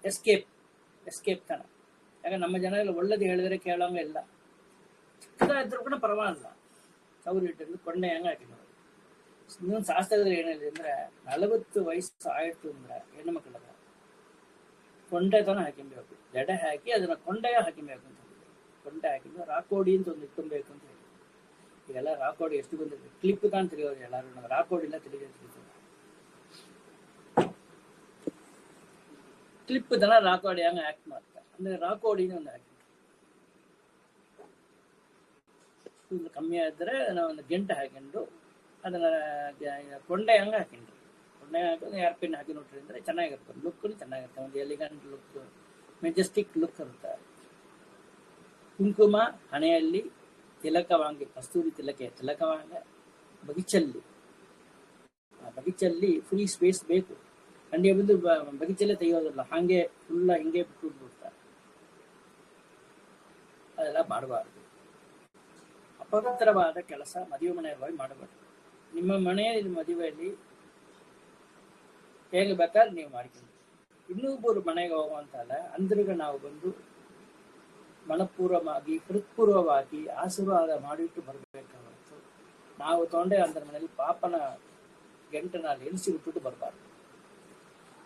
ಎಸ್ಕೇಪ್ ತನ. ಯಾಕಂದ್ರೆ ನಮ್ಮ ಜನಗಳು ಒಳ್ಳೇದು ಹೇಳಿದ್ರೆ ಕೇಳೋಂಗ ಇಲ್ಲ. ಚಿಕ್ಕದ ಇದ್ರೂ ಕೂಡ ಪರವಾಗಿಲ್ಲ, ಸೌರಿ ಇಟ್ಟಿದ್ದು ಕೊಂಡೆ ಹೆಂಗೆ ಹಾಕಿದ್ರು. ಇನ್ನೊಂದು ಶಾಸ್ತ್ರದಲ್ಲಿ ಏನಿದೆ ಅಂದ್ರೆ 40 ವಯಸ್ಸು ಆಯಿತು ಅಂದ್ರೆ ಹೆಣ್ಣು ಮಕ್ಕಳದ ಕೊಂಡೆ ತನ ಹಾಕಿಬೇಕು, ಜಡೆ ಹಾಕಿ ಅದನ್ನ ಕೊಂಡೆಯ ಹಾಕಿಬೇಕು ಅಂತ ಹೇಳಿದ್ರು. ಕೊಂಡೆ ಹಾಕಿದ್ದು ರಾಕೋಡಿ ಅಂತ ಒಂದು ಇಟ್ಕೊಬೇಕು ಅಂತ ಹೇಳಿದ್ರು. ಈಗೆಲ್ಲ ರಾಕೋಡಿ ಎಷ್ಟು ಬಂದಿದೆ, ಕ್ಲಿಪ್ ತಾನು ತಿಳಿಯೋದು ಎಲ್ಲರೂ, ರಾಕೋಡಿ ಇಲ್ಲ ತಿಳಿಯೋದು. ಕ್ಲಿಪ್ ದನ ರಾಕೋಡಿ ಹಂಗ ಆಕ್ಟ್ ಮಾಡ್ತಾರೆ. ಅಂದ್ರೆ ರಾಕೋಡಿನ ಒಂದು ಆಕ್ಟ್ ಕಮ್ಮಿ ಆದ್ರೆ ನಾವು ಒಂದು ಗಂಟೆ ಹಾಕೊಂಡು ಅದನ್ನ ಕೊಂಡೆ ಹಂಗ ಹಾಕೊಂಡ್ರಿ. ಕೊಂಡೆ ಹಾಕಿದ್ರೆ ಏರ್ ಪಿನ್ ಹಾಕಿ ನೋಡ್ರಿ ಅಂದ್ರೆ ಚೆನ್ನಾಗಿರ್ತದೆ, ಲುಕ್ ಚೆನ್ನಾಗಿರ್ತದೆ, ಒಂದು ಎಲಿಗೆಂಟ್ ಲುಕ್, ಮೆಜೆಸ್ಟಿಕ್ ಲುಕ್ ಇರುತ್ತೆ. ಕುಂಕುಮ ಹಣೆಯಲ್ಲಿ ತಿಲಕವಾಂಗಿ, ಕಸ್ತೂರಿ ತಿಲಕವಾಂಗ ಬಗಿಚಲ್ಲಿ, ಆ ಬಗಿಚಲ್ಲಿ ಫುಲ್ ಸ್ಪೇಸ್ ಬೇಕು. ಮಂಡ್ಯ ಬಂದು ಬಗಿಚಲ್ಲೇ ತೆಗೆಯೋದಿಲ್ಲ, ಹಾಗೆ ಫುಲ್ಲ ಹಿಂಗೆ ಬಿಟ್ಬಿಡ್ತಾರೆ. ಅದೆಲ್ಲ ಮಾಡಬಾರ್ದು. ಅಪವಿತ್ರವಾದ ಕೆಲಸ ಮದುವೆ ಮನೆಯಲ್ಲಿ ಮಾಡಬಾರ್ದು. ನಿಮ್ಮ ಮನೆಯಲ್ಲಿ ಮದುವೆಯಲ್ಲಿ ಹೇಗೆ ಬೇಕಾದ್ರೆ ನೀವು ಮಾಡ್ಕೊಂಡು ಇನ್ನೊಬ್ಬರು ಮನೆಗೆ ಹೋಗುವಂತಲ್ಲ, ಅಂದ್ರಿಗೆ ನಾವು ಬಂದು ಮನಪೂರ್ವವಾಗಿ ಹೃತ್ಪೂರ್ವವಾಗಿ ಆಶೀರ್ವಾದ ಮಾಡಿಟ್ಟು ಬರಬೇಕಾಗುತ್ತೆ. ನಾವು ತೊಂಡೆ ಅಂದ್ರ ಮನೆಯಲ್ಲಿ ಪಾಪನ ಗಂಟನಲ್ಲಿ ಎನಿಸಿ ಬಿಟ್ಬಿಟ್ಟು ಬರಬಾರ್ದು.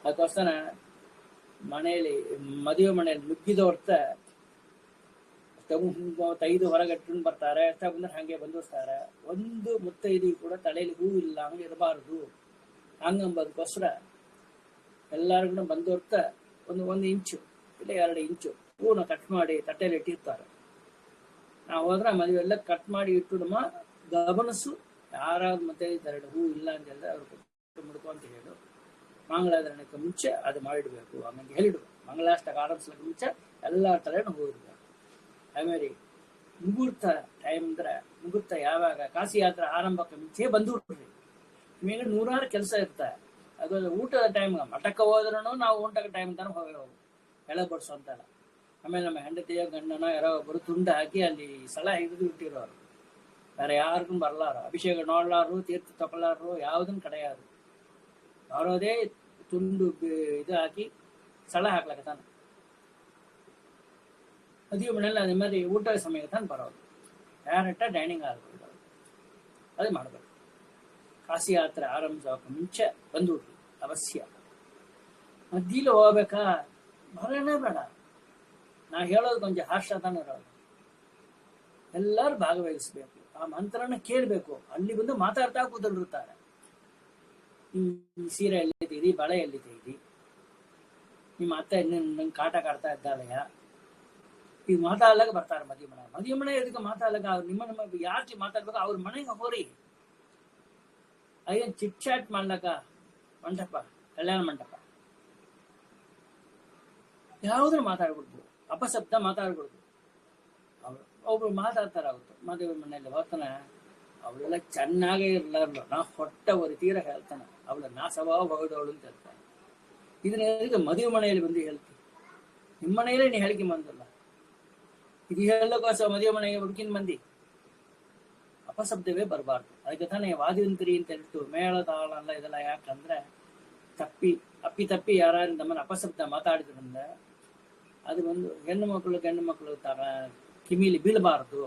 ಅದಕ್ಕೋಸ್ಕರ ಮನೆಯಲ್ಲಿ ಮದುವೆ ಮನೆಯಲ್ಲಿ ನುಗ್ಗಿದವರ್ತ ಐದು ಹೊರಗಟ್ಟು ಬರ್ತಾರೆ, ಬಂದ್ರೆ ಹಂಗೆ ಬಂದಿರ್ತಾರೆ. ಒಂದು ಮುತ್ತೈದಿ ಕೂಡ ತಲೆಯಲ್ಲಿ ಹೂ ಇಲ್ಲ ಹಂಗೆ ಇರಬಾರ್ದು. ಹಂಗಂಬದಕ್ಕೋಸ್ಕರ ಎಲ್ಲರಿಗೂ ಬಂದೋರ್ತ ಒಂದು ಇಂಚು ಇಲ್ಲ 2 ಇಂಚು ಹೂನ ಕಟ್ ಮಾಡಿ ತಟ್ಟೆಯಲ್ಲಿ ಇಟ್ಟಿರ್ತಾರೆ. ನಾವು ಹೋದ್ರೆ ಮದುವೆ ಎಲ್ಲ ಕಟ್ ಮಾಡಿ ಇಟ್ಟು ಗಮನಿಸು, ಯಾರಾದ್ರು ಮತ್ತೆ 2 ಹೂ ಇಲ್ಲ ಅಂತೆಲ್ಲ ಅವ್ರು ಮುಡ್ಕೊ ಅಂತ ಹೇಳು. ಮಂಗಳಾಧಾರಣಕ್ಕೆ ಮುಂಚೆ ಅದು ಮಾಡಿಡ್ಬೇಕು, ಹಂಗಂತ ಹೇಳಿಡು. ಮಂಗಳಾಷ್ಟಕ್ಕೆ ಆರಂಭಿಸ್ಲಿಕ್ಕೆ ಮುಂಚೆ ಎಲ್ಲ ತಲೆನೂ ಹೂ ಇರ್ಬೇಕು. ಆಮೇಲೆ ಮುಹೂರ್ತ ಟೈಮ್ ಅಂದ್ರೆ ಮುಹೂರ್ತ ಯಾವಾಗ ಕಾಶಿ ಯಾತ್ರೆ ಆರಂಭಕ್ಕೆ ಮುಂಚೆ ಬಂದ್ಬಿಡ್ರಿ. ನಿಮಗೆ 100 ಕೆಲಸ ಇರ್ತಾರೆ. ಅದು ಊಟದ ಟೈಮ್, ಮಠಕ್ಕೆ ಹೋದ್ರೂ ನಾವು ಊಟಕ್ಕೆ ಟೈಮ್ ತಾನು ಹೋಗಿ ಎಳೆ ಬಡ್ಸೋ ಅಂತಲ್ಲ. ಆಮೇಲೆ ನಮ್ಮ ಹೆಂಡತಿಯ ಗಂಡನ ಯಾರೋ ಒಬ್ಬರು ತುಂಡು ಹಾಕಿ ಅಲ್ಲಿ ಸಲ ಹಿಡಿದು ಇಟ್ಟಿರೋರು, ಬೇರೆ ಯಾರಿಗೂ ಬರ್ಲಾರು, ಅಭಿಷೇಕ ನೋಡ್ಲಾರು, ತೀರ್ಥ ತಗೊಳ್ಳಾರು, ಯಾವುದನ್ನು ಕಡೆಯಾರು. ಬರೋದೇ ತುಂಡು ಇದು ಹಾಕಿ ಸಳ ಹಾಕ್ಲಕ್ಕ ತಾನು. ಮದುವೆ ಮನೆಯಲ್ಲಿ ಅದೇ மாதிரி ಊಟದ ಸಮಯಕ್ಕೆ ತಾನು ಬರೋದು, ಡೈರೆಕ್ಟ ಡೈನಿಂಗ್ ಹಾಲ್ಗೆ ಅದು ಮಾಡಬೇಕು. ಕಾಶಿ ಯಾತ್ರೆ ಆರಂಭಿಸೋಕೆ ಮುಂಚೆ ಬಂದ್ಬಿಡ್ರಿ ಅವಶ್ಯ. ಮಧ್ಯಲಿ ಹೋಗ್ಬೇಕಾ ಬರೋನೇ ಬೇಡ. ನಾ ಹೇಳೋದು ಕೊಂಚ ಹಾಸ್ಯ ತಾನು ಇರೋದು. ಎಲ್ಲರೂ ಭಾಗವಹಿಸ್ಬೇಕು, ಆ ಮಂತ್ರನ ಕೇಳಬೇಕು. ಅಲ್ಲಿ ಬಂದು ಮಾತಾಡ್ತಾ ಕೂದಲಿರ್ತಾರೆ, ಸೀರೆ ಎಲ್ಲಿ ತೆಗ್ದಿ, ಬಳೆ ಎಲ್ಲಿ ತೆಗ್ದಿ, ನಿಮ್ಮ ಅತ್ತೆ ನಂಗೆ ಕಾಟ ಕಾಡ್ತಾ ಇದ್ದಾಳೆಯ, ಈಗ ಮಾತಾಡ್ಲಾಗ ಬರ್ತಾರೆ ಮದುವೆ ಮನೆ ಎದಕ್ಕೆ ಮಾತಾಡ್ಲಾಗ. ಅವ್ರು ನಿಮ್ಮ ಯಾಕೆ ಮಾತಾಡ್ಬೇಕು, ಅವ್ರ ಮನೆಗೆ ಹೋರಿ. ಅಯ್ಯನ್ ಚಿಟ್ ಚಾಟ್ ಮಾಡ್ಲಕ್ಕ ಮಂಟಪ, ಕಲ್ಯಾಣ ಮಂಟಪ ಯಾವ್ದ್ರ ಮಾತಾಡ್ಬಿಡ್ತು, ಅಪಶಬ್ದ ಮಾತಾಡ್ಬಿಡ್ತು. ಅವ್ರು ಒಬ್ರು ಮಾತಾಡ್ತಾರ. ಅವ್ರು ಮದುವೆ ಮನೆಯಲ್ಲಿ ಹೋಗ್ತಾನೆ, ಅವಳೆಲ್ಲ ಚೆನ್ನಾಗೇ ಇರ್ಲಾರ್ಲು, ನಾ ಹೊಟ್ಟೆ ಒಂದು ತೀರ ಹೇಳ್ತಾನೆ, ಅವಳ ನಾ ಸ್ವಭಾವ ಹೋಗೋದವಳು ಅಂತ ಹೇಳ್ತಾನೆ. ಇದನ್ನ ಮದುವೆ ಮನೆಯಲ್ಲಿ ಬಂದು ಹೇಳ್ತೀನಿ, ನಿಮ್ಮ ಮನೆಯಲ್ಲೇ ನೀ ಹೇಳಿಕೆ ಬಂದಲ್ಲ, ಇದು ಹೇಳೋಕೋಸ್ಕರ ಮದುವೆ ಮನೆಗೆ ಹುಡುಕಿನ ಮಂದಿ. ಅಪಶಬ್ದವೇ ಬರಬಾರ್ದು. ಅದಕ್ಕೆ ತಾನೇ ವಾದ್ಯಂತ್ರಿ ಅಂತ ಹೇಳ್ತು, ಮೇಳ ತಾಳ ಎಲ್ಲ ಇದೆಲ್ಲ. ಯಾಕಂದ್ರೆ ಅಪ್ಪಿ ಯಾರು ನಮ್ಮನ್ನ ಅಪಶಬ್ದ ಮಾತಾಡಿದ್ರಿಂದ ಅದು ಒಂದು ಹೆಣ್ಣು ಮಕ್ಕಳು ಗಂಡು ಮಕ್ಕಳು ತರ ಕಿಮಿಲಿ ಬೀಳಬಾರದು,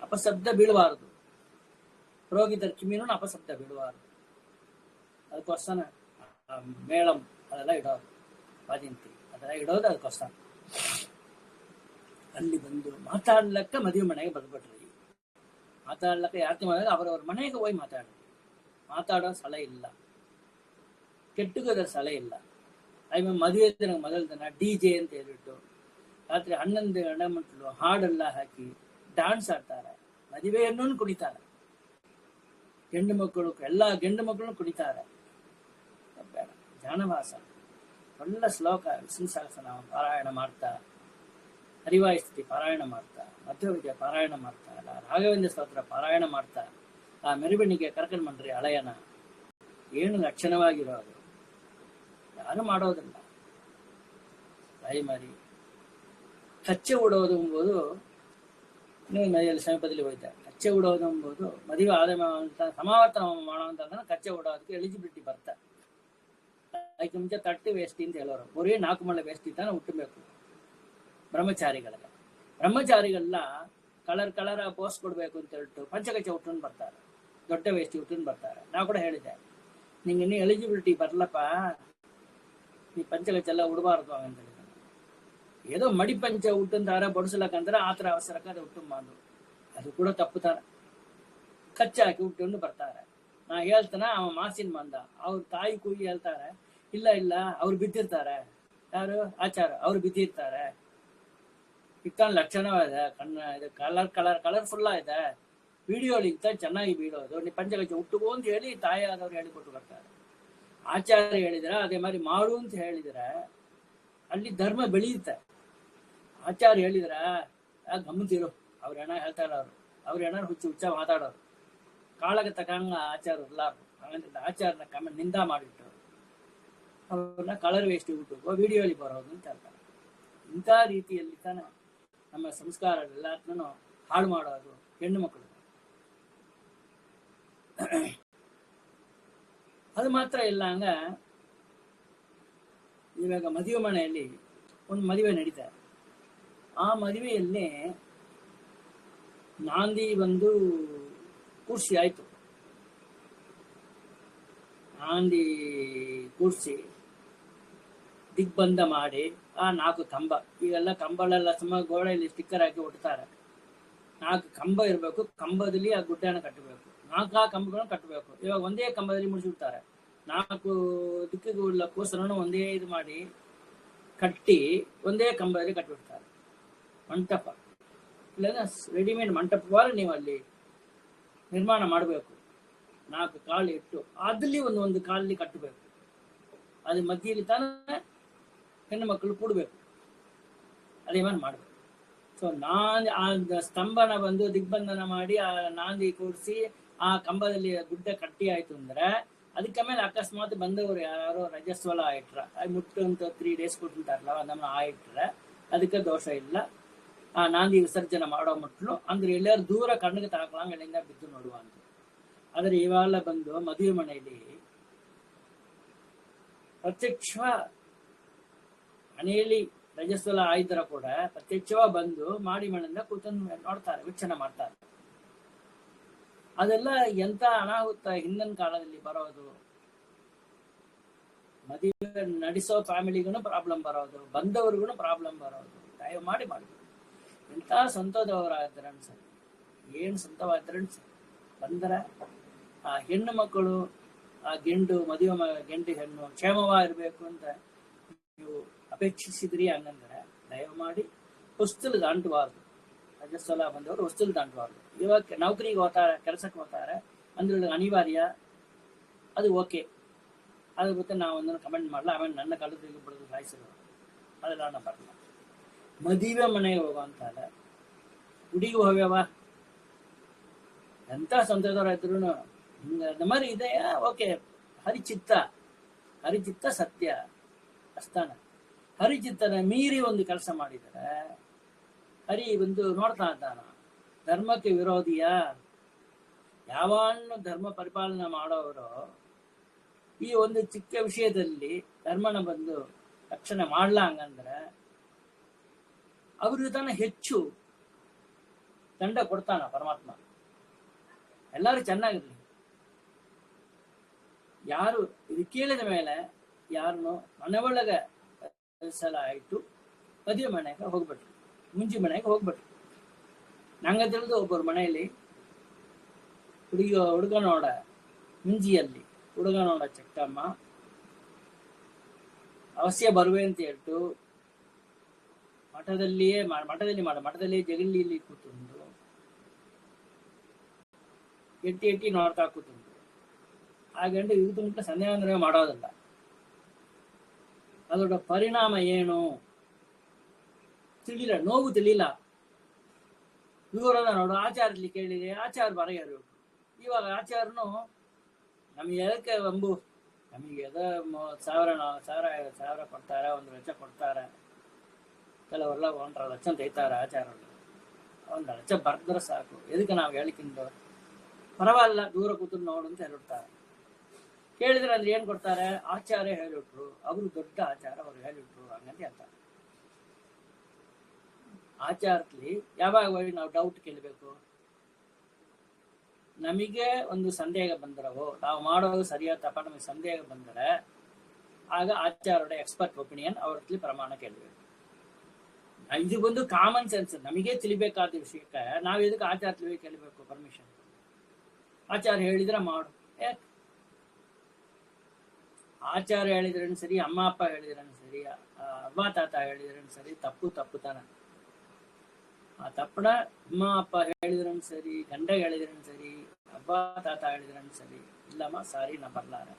ಅಪಶಬ್ದ ಬೀಳಬಾರದು. ಪುರೋಹಿತರ ಕಿಮಿನೂ ಅಪಶಬ್ದ ಬೀಳಬಾರದು. ಅದಕ್ಕೋಸ್ಕರ ಮೇಳಂ ಅದೆಲ್ಲ ಇಡೋದು, ವಾದ್ಯಂತ್ರಿ ಅದೆಲ್ಲ ಇಡೋದು. ಅದಕ್ಕೋಸ್ಕರ ಅಲ್ಲಿ ಬಂದು ಮಾತಾಡ್ಲಕ್ಕ ಮದುವೆ ಮನೆಗೆ ಬಂದ್ಬಿಟ್ರಿ. ಮಾತಾಡ್ಲಕ್ಕ ಯಾಕೆ ಮಾಡಿದಾಗ ಅವರವ್ರ ಮನೆಗೆ ಹೋಗಿ ಮಾತಾಡ್ರಿ. ಮಾತಾಡೋ ಸ್ಥಳ ಇಲ್ಲ, ಕೆಟ್ಟುಗದ ಸ್ಥಳ ಇಲ್ಲ. ಆಮೇಲೆ ಮದುವೆ ದಿನ ಮೊದಲ ದಿನ DJ ಅಂತ ಹೇಳ್ಬಿಟ್ಟು ರಾತ್ರಿ 11 ಗಂಟೆ ಮಕ್ಕಳು ಹಾಡೆಲ್ಲ ಹಾಕಿ ಡ್ಯಾನ್ಸ್ ಆಡ್ತಾರೆ, ಮದುವೆಯನ್ನು ಕುಣಿತಾರೆ. ಗಂಡು ಮಕ್ಕಳು ಎಲ್ಲ ಗಂಡು ಮಕ್ಕಳು ಕುಣಿತಾರೆ. ಬೇಡ, ಜಾನವಾಸ ಒಳ್ಳೆ ಶ್ಲೋಕ ವಿಷ್ಣು ಸಹಸ್ರನಾಮ ಪಾರಾಯಣ ಮಾಡ್ತಾ, ಹರಿವಾಯ ಸ್ಥಿತಿ ಪಾರಾಯಣ ಮಾಡ್ತಾ, ಮಧ್ವವಿದ್ಯೆ ಪಾರಾಯಣ ಮಾಡ್ತಾ, ರಾಘವೇಂದ್ರ ಸ್ತೋತ್ರ ಪಾರಾಯಣ ಮಾಡ್ತಾ ಆ ಮೆರವಣಿಗೆ ಕರ್ಕೊಂಡು ಬಂದ್ರಿ. ಹಳೆಯನ ಏನು ಲಕ್ಷಣವಾಗಿರೋದು ಯಾರು ಮಾಡೋದಿಲ್ಲ. ಮರಿ ಕಚ್ಚೆ ಉಡೋದು ಎಂಬುದು ಮನೆಯಲ್ಲಿ ಸಮೀಪದಲ್ಲಿ ಹೋಯ್ತಾ. ಕಚ್ಚೆ ಉಡೋದು ಎಂಬುದು ಮದುವೆ ಆದ ಸಮಾವರ್ತನ ಮಾಡೋಂತ ಕಚ್ಚೆ ಉಡೋದಕ್ಕೆ ಎಲಿಜಿಬಿಲಿಟಿ ಬರ್ತಾ. ಅದಕ್ಕೆ ಮುಂಚೆ 30 ವೇಷ್ಟಿ ಅಂತ ಹೇಳೋರು, ಬರೀ 4 ಮಳೆ ವೇಷ್ಟಿ ತಾನೆ ಹುಟ್ಟಬೇಕು ಬ್ರಹ್ಮಚಾರಿಗಳೆಲ್ಲ ಕಲರ್ ಪೋಸ್ಟ್ ಕೊಡ್ಬೇಕು ಅಂತ ಹೇಳ್ಬಿಟ್ಟು ಪಂಚಕಚ್ಚೆ ಉಟ್ಕೊಂಡು ಬರ್ತಾರೆ, ದೊಡ್ಡ ವೇಷ್ಟಿ ಉಟ್ಕೊಂಡು ಬರ್ತಾರೆ. ನಾವು ಕೂಡ ಹೇಳಿದ್ದೆ, ನಿಂಗೆ ಇನ್ನೂ ಎಲಿಜಿಬಿಲಿಟಿ ಬರ್ಲಪ್ಪ, ನೀ ಪಂಚಕಚ್ಚೆ ಎಲ್ಲ ಉಡಬಾರ್ದು ಅಂತ ಹೇಳಿದ. ಏದೋ ಮಡಿ ಪಂಚ ಉಟ್ಟಂತಾರ ಬಡಿಸ್ಲಕ್ಕಂದ್ರೆ ಆತರ ಅವಸರಕ್ಕೆ ಅದು ಉಟ್ಟು ಮಾಡು, ಅದು ಕೂಡ ತಪ್ಪುತ್ತಾರ. ಕಚ್ಚಿ ಹಾಕಿ ಉಟ್ಕೊಂಡು ಬರ್ತಾರೆ. ನಾ ಹೇಳ್ತಾನ ಅವ ಮಾಸಿನ ಮಂದ, ಅವ್ರ ತಾಯಿ ಕೂಗಿ ಹೇಳ್ತಾರೆ, ಇಲ್ಲ ಇಲ್ಲ ಅವ್ರು ಬಿದ್ದಿರ್ತಾರೆ. ಯಾರು? ಆಚಾರ. ಅವ್ರು ಬಿದ್ದಿರ್ತಾರೆ. ಇಕ್ಕನ್ ಲಕ್ಷಣವಿದೆ, ಇದು ಕಲರ್ಫುಲ್ ಇದೆ, ವಿಡಿಯೋಲಿಂತ ಚೆನ್ನಾಗಿ ಬೀಳೋದು, ನೀ ಪಂಚಗಜ್ಜೆ ಹುಟ್ಟುಗೋ ಅಂತ ಹೇಳಿ ತಾಯಿಯಾದವ್ರು ಹೇಳಿಕೊಟ್ಟು ಬರ್ತಾರೆ. ಆಚಾರ್ಯ ಹೇಳಿದ್ರೆ ಅದೇ மாதிரி ಮಾಡು ಅಂತ ಹೇಳಿದ್ರೆ ಅಲ್ಲಿ ಧರ್ಮ ಬೆಳೆಯುತ್ತೆ. ಆಚಾರ್ಯ ಹೇಳಿದ್ರ ಗಮನಿಸಿರು, ಅವ್ರ ಹೆಣ ಹೇಳ್ತಾರ, ಅವ್ರ ಹೆಣ ಹುಚ್ಚ ಮಾತಾಡೋರು, ಕಾಳಗ ತಕಂಗ ಆಚಾರ ಇರ್ಲಾರು. ಹಾಗಂತ ಆಚಾರನ ಕಮೆಂಟ್ ನಿಂದ ಮಾಡಿಟ್ಟು ಅವ್ರನ್ನ ಕಲರ್ ವೇಸ್ಟ್ ಬಿಟ್ಟು ವಿಡಿಯೋಲಿ ಬರೋದು ಅಂತ ಹೇಳ್ತಾರೆ. ಇಂಥ ರೀತಿಯಲ್ಲಿ ತಾನೆ ನಮ್ಮ ಸಂಸ್ಕಾರ ಎಲ್ಲಾದ್ನೂ ಹಾಳು ಮಾಡೋದು ಹೆಣ್ಣು ಮಕ್ಕಳು. ಅದು ಮಾತ್ರ ಇಲ್ಲ, ಹಂಗ ಇವಾಗ ಮದುವೆ ಮನೆಯಲ್ಲಿ ಒಂದು ಮದುವೆ ನಡೀತಾ, ಆ ಮದುವೆಯಲ್ಲಿ ನಾಂದಿ ಬಂದು ಕೂರ್ಸಿ ಆಯ್ತು. ನಾಂದಿ ಕೂರ್ಸಿ ದಿಗ್ಬಂಧ ಮಾಡಿ ಆ 4 ಕಂಬ, ಈಗೆಲ್ಲ ಕಂಬಳೆಲ್ಲ ಸುಮ್ಮ ಗೋಡೆಯಲ್ಲಿ ಸ್ಟಿಕ್ಕರ್ ಹಾಕಿ ಒಡ್ತಾರೆ. 4 ಕಂಬ ಇರಬೇಕು, ಕಂಬದಲ್ಲಿ ಆ ಗುಡ್ಡನ ಕಟ್ಟಬೇಕು, 4 ಕಂಬಗಳನ್ನು ಕಟ್ಟಬೇಕು. ಇವಾಗ ಒಂದೇ ಕಂಬದಲ್ಲಿ ಮುಡಿಸಿಬಿಡ್ತಾರೆ. 4 ದಿಕ್ಕಿಗಳ ಕೋಸರನ್ನು ಒಂದೇ ಇದು ಮಾಡಿ ಕಟ್ಟಿ ಒಂದೇ ಕಂಬದಲ್ಲಿ ಕಟ್ಟಿಬಿಡ್ತಾರೆ. ಮಂಟಪ ಇಲ್ಲ ರೆಡಿಮೇಡ್ ಮಂಟಪವಾರ ನೀವು ಅಲ್ಲಿ ನಿರ್ಮಾಣ ಮಾಡಬೇಕು. 4 ಕಾಳು ಇಟ್ಟು ಅದಲ್ಲಿ ಒಂದು ಕಾಲಲ್ಲಿ ಕಟ್ಟಬೇಕು. ಅದು ಮಧ್ಯದಲ್ಲಿ ತಾನೇ ಹೆಣ್ಣು ಮಕ್ಕಳು ಕೂಡಬೇಕು, ಅದೇ ಮಾಡಿ ಮಾಡಬೇಕು. ಸೊ ಆ ಸ್ತಂಭನ ಬಂದು ದಿಗ್ಬಂಧನ ಮಾಡಿ ಆ ನಾಂದಿ ಕೂಡಿಸಿ ಆ ಕಂಬದಲ್ಲಿ ಗುಡ್ಡ ಕಟ್ಟಿ ಆಯ್ತು ಅಂದ್ರೆ ಅದಕ್ಕೆ ಮೇಲೆ ಅಕಸ್ಮಾತ್ ಬಂದವರು ಯಾರೋ ರಜಸ್ವಲ ಇಟ್ರ ಮುಟ್ಟು ಅಂತ 3 days ಕೊಟ್ಟಿರ್ತಾರಲ್ಲ, ಅದನ್ನ ಇಟ್ರೆ ಅದಕ್ಕೆ ದೋಷ ಇಲ್ಲ. ಆ ನಾಂದಿ ವಿಸರ್ಜನೆ ಮಾಡೋ ಮಟ್ಲು ಅಂದ್ರೆ ಎಲ್ಲಾರು ದೂರ ಕಣ್ಣಿಗೆ ತಾಕಲಾಂಗ ಎಲ್ಲಿಂದ ಬಿದ್ದು ನೋಡುವ ಅಂತ. ಆದ್ರೆ ಇವೆಲ್ಲ ಬಂದು ಮದುವೆ ಮನೆಯಲ್ಲಿ ಪ್ರತ್ಯಕ್ಷ ಮನೆಯಲ್ಲಿ ರಜಸ್ವಲ ಆಯ್ತರ ಕೂಡ ಪ್ರತ್ಯಕ್ಷವಾಗಿ ಬಂದು ಮಾಡಿ ಮನೆಯಿಂದ ಕೂತನ್ನು ನೋಡ್ತಾರೆ, ವೀಕ್ಷಣೆ ಮಾಡ್ತಾರೆ. ಅದೆಲ್ಲ ಎಂತ ಅನಾಹುತ ಹಿಂದಿನ ಕಾಲದಲ್ಲಿ ಬರೋದು. ಮದುವೆ ನಡೆಸೋ ಫ್ಯಾಮಿಲಿಗೂ ಪ್ರಾಬ್ಲಮ್ ಬರೋದು, ಬಂದವ್ರಿಗೂ ಪ್ರಾಬ್ಲಮ್ ಬರೋದು. ದಯ ಮಾಡಿ ಮಾಡಬೇಕು. ಎಂತ ಸ್ವಂತದವರಾದ್ರೆ ಅನ್ಸರಿ, ಏನ್ ಸ್ವಂತವಾದ್ರೆ ಅನ್ಸರಿ ಬಂದರೆ ಆ ಹೆಣ್ಣು ಮಕ್ಕಳು ಆ ಮದುವೆ ಗೆಂಡು ಹೆಣ್ಣು ಕ್ಷೇಮವಾಗಿರ್ಬೇಕು ಅಂತ ನೀವು ಅಪೇಕ್ಷಿಸಿದ್ರಿ ಹಂಗಂದ್ರೆ ದಯಮಾಡಿ ಹೊಸ್ತಲು ದಾಟಬಾರ್ದು. ರಜಸ್ವಲ ಬಂದವರು ಹೊಸ್ತಲು ದಾಟಬಾರ್ದು. ಇವಾಗ ನೌಕರಿಗೆ ಹೋಗ್ತಾರೆ, ಕೆಲಸಕ್ಕೆ ಹೋಗ್ತಾರೆ ಅಂದ್ರೆ ಅನಿವಾರ್ಯ, ಅದು ಓಕೆ. ಅದ್ರ ಗೊತ್ತೆ ನಾವು ಒಂದನ್ನು ಕಮೆಂಟ್ ಮಾಡಲ್ಲ. ಆಮೇಲೆ ನನ್ನ ಕಾಲದಲ್ಲಿ ಬಿಡೋದು ಸಾಯಿಸಿದ್ರು, ಅದೆಲ್ಲ ನಾನು ಬರಲ್ಲ. ಮದುವೆ ಮನೆಗೆ ಹೋಗುವಂತಾದ ಹುಡುಗಿ ಹೋಗ್ಯವ ಎಂತ ಸಂತದವ್ರ ಇದ್ರು ಹಿಂಗ ಮರಿ ಇದೆಯಾ ಓಕೆ. ಹರಿಚಿತ್ತ ಸತ್ಯ ಅಸ್ಥಾನ. ಹರಿಚಿತ್ತನ ಮೀರಿ ಒಂದು ಕೆಲಸ ಮಾಡಿದರೆ ಹರಿ ಒಂದು ನೋಡ್ತಾ ಇದ್ದಾನ, ಧರ್ಮಕ್ಕೆ ವಿರೋಧಿಯ. ಯಾವನ್ನು ಧರ್ಮ ಪರಿಪಾಲನೆ ಮಾಡೋರು ಈ ಒಂದು ಚಿಕ್ಕ ವಿಷಯದಲ್ಲಿ ಧರ್ಮನ ಬಂದು ರಕ್ಷಣೆ ಮಾಡ್ಲ ಹಂಗಂದ್ರೆ ಅವ್ರಿಗೆ ತಾನ ಹೆಚ್ಚು ದಂಡ ಕೊಡ್ತಾನ ಪರಮಾತ್ಮ. ಎಲ್ಲರೂ ಚೆನ್ನಾಗಿರ್ಲಿ. ಯಾರು ಇದು ಕೇಳಿದ ಮೇಲೆ ಯಾರನ್ನು ಮನೆ ಒಳಗೆ ಸಲ ಆಯ್ತು ಮದುವೆ ಮನೆಗೆ ಹೋಗ್ಬಿಟ್ರು, ಮುಂಜಿ ಮನೆಗೆ ಹೋಗ್ಬಿಟ್ರು. ನಂಗೆ ತಿಳಿದು ಒಬ್ಬರು ಮನೆಯಲ್ಲಿ ಹುಡುಗ ನೋಡ ಮುಂಜಿಯಲ್ಲಿ ಹುಡುಗ ನೋಡ ಚಕ್ಕಮ್ಮ ಅವಶ್ಯ ಬರುವೆ ಅಂತ ಹೇಳ್ತು ಮಠದಲ್ಲಿ ಜಗಲಿಯಲ್ಲಿ ಕೂತುಂಡು ಎಟ್ಟಿ ನೋಡ್ತಾ ಕೂತುಂಡು. ಆ ಗಂಟೆ ಇವತ್ತು ಮುಟ್ಟ ಸಂಧ್ಯಾವಂದನೆ ಮಾಡೋದಲ್ಲ. ಅದರ ಪರಿಣಾಮ ಏನು ತಿಳಿಲ್ಲ, ನೋವು ತಿಳಿಲ್ಲ. ಇವರದ ನೋಡು ಆಚಾರ್ಯಲ್ಲಿ ಕೇಳಿದೆ, ಆಚಾರ ಬರೆಯರು. ಇವಾಗ ಆಚಾರನು ನಮಗೆ ಎದಕ್ಕೆ ನಮಗೆ ಸಾವಿರ ಕೊಡ್ತಾರೆ, 1 ಲಕ್ಷ ಕೊಡ್ತಾರೆ. ಕೆಲವರೆಲ್ಲ 1.5 ಲಕ್ಷ ತೆಗಿತಾರೆ ಆಚಾರಗಳು. 1 ಲಕ್ಷ ಬರ್ದ್ರೆ ಸಾಕು, ಎದಕ್ಕೆ ನಾವು ಹೇಳಿಕಿಂದ ಪರವಾಗಿಲ್ಲ ದೂರ ಕೂತು ನೋಡು ಅಂತ ಹೇಳಿರ್ತಾರೆ. ಕೇಳಿದ್ರೆ ಅಂದ್ರೆ ಏನ್ ಕೊಡ್ತಾರೆ, ಆಚಾರ್ಯ ಹೇಳಿಟ್ರು, ಅವರು ದೊಡ್ಡ ಆಚಾರ, ಅವ್ರು ಹೇಳಿಟ್ರು ಹಂಗಂತ ಹೇಳ್ತಾರೆ. ಆಚಾರದಲ್ಲಿ ಯಾವಾಗ ನಾವು ಡೌಟ್ ಕೇಳಬೇಕು? ನಮಗೆ ಒಂದು ಸಂದೇಹ ಬಂದಿರವೋ, ನಾವು ಮಾಡೋದು ಸರಿಯಾದ ತಪ್ಪ ನಮಗೆ ಸಂದೇಹ ಬಂದರೆ ಆಗ ಆಚಾರ್ಯ ಎಕ್ಸ್ಪರ್ಟ್ ಒಪಿನಿಯನ್ ಅವ್ರಲ್ಲಿ ಪ್ರಮಾಣ ಕೇಳಬೇಕು. ಇದು ಬಂದು ಕಾಮನ್ ಸೆನ್ಸ್, ನಮಗೆ ತಿಳಿಬೇಕಾದ ವಿಷಯಕ್ಕೆ ನಾವು ಎದಕ್ಕೆ ಆಚಾರ ಕೇಳಬೇಕು ಪರ್ಮಿಷನ್? ಆಚಾರ ಹೇಳಿದ್ರೆ ಮಾಡು. ಯಾಕೆ ಆಚಾರ ಹೇಳಿದ್ರೇನು ಸರಿ, ಅಮ್ಮ ಅಪ್ಪ ಹೇಳಿದ್ರೇನು ಸರಿ, ಅವ್ವ ತಾತ ಹೇಳಿದ್ರೇನು ಸರಿ, ತಪ್ಪು ತಾನ. ಆ ತಪ್ಪಣ ಅಮ್ಮ ಅಪ್ಪ ಹೇಳಿದ್ರೇನು ಸರಿ, ಗಂಡ ಹೇಳಿದ್ರೇನು ಸರಿ, ಅವ್ವ ತಾತ ಹೇಳಿದ್ರೇನು ಸರಿ, ಇಲ್ಲಮ್ಮ ಸಾರಿ ನಾ ಬರ್ಲಾರ.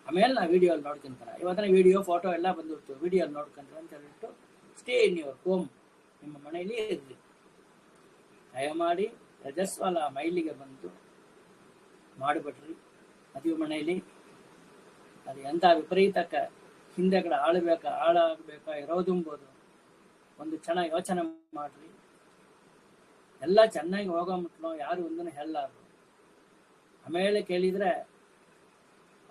ಆಮೇಲೆ ನಾ ವಿಡಿಯೋ ಅಲ್ಲಿ ನೋಡ್ಕೊಂತಾರ. ಇವತ್ತಿನ ವಿಡಿಯೋ ಫೋಟೋ ಎಲ್ಲ ಬಂದಿರ್ತು, ವಿಡಿಯೋ ಅಲ್ಲಿ ನೋಡ್ಕೊಂಡ್ರೆ ಅಂತ ಹೇಳ್ಬಿಟ್ಟು ಸ್ಟೇ ಇನ್ ಯುವರ್ ಹೋಮ್, ನಿಮ್ಮ ಮನೆಯಲ್ಲಿ ಇರ್ರಿ. ದಯಮಾಡಿ ರಜಸ್ವಲ ಮೈಲಿಗೆ ಬಂದು ಮಾಡಿಬಿಟ್ರಿ ಮದುವೆ ಮನೆಯಲ್ಲಿ. ಅದು ಎಂಥ ವಿಪರೀತಕ್ಕೆ ಹಿಂದೆಗಡೆ ಹಾಳಾಗಬೇಕಾ ಇರೋದುಂಬೋದು ಒಂದು ಚೆನ್ನಾಗಿ ಯೋಚನೆ ಮಾಡ್ರಿ. ಎಲ್ಲ ಚೆನ್ನಾಗಿ ಹೋಗೋ ಮುಟ್ಲು ಯಾರು ಒಂದನ್ನು ಹೇಳಲಾರು. ಆಮೇಲೆ ಕೇಳಿದ್ರೆ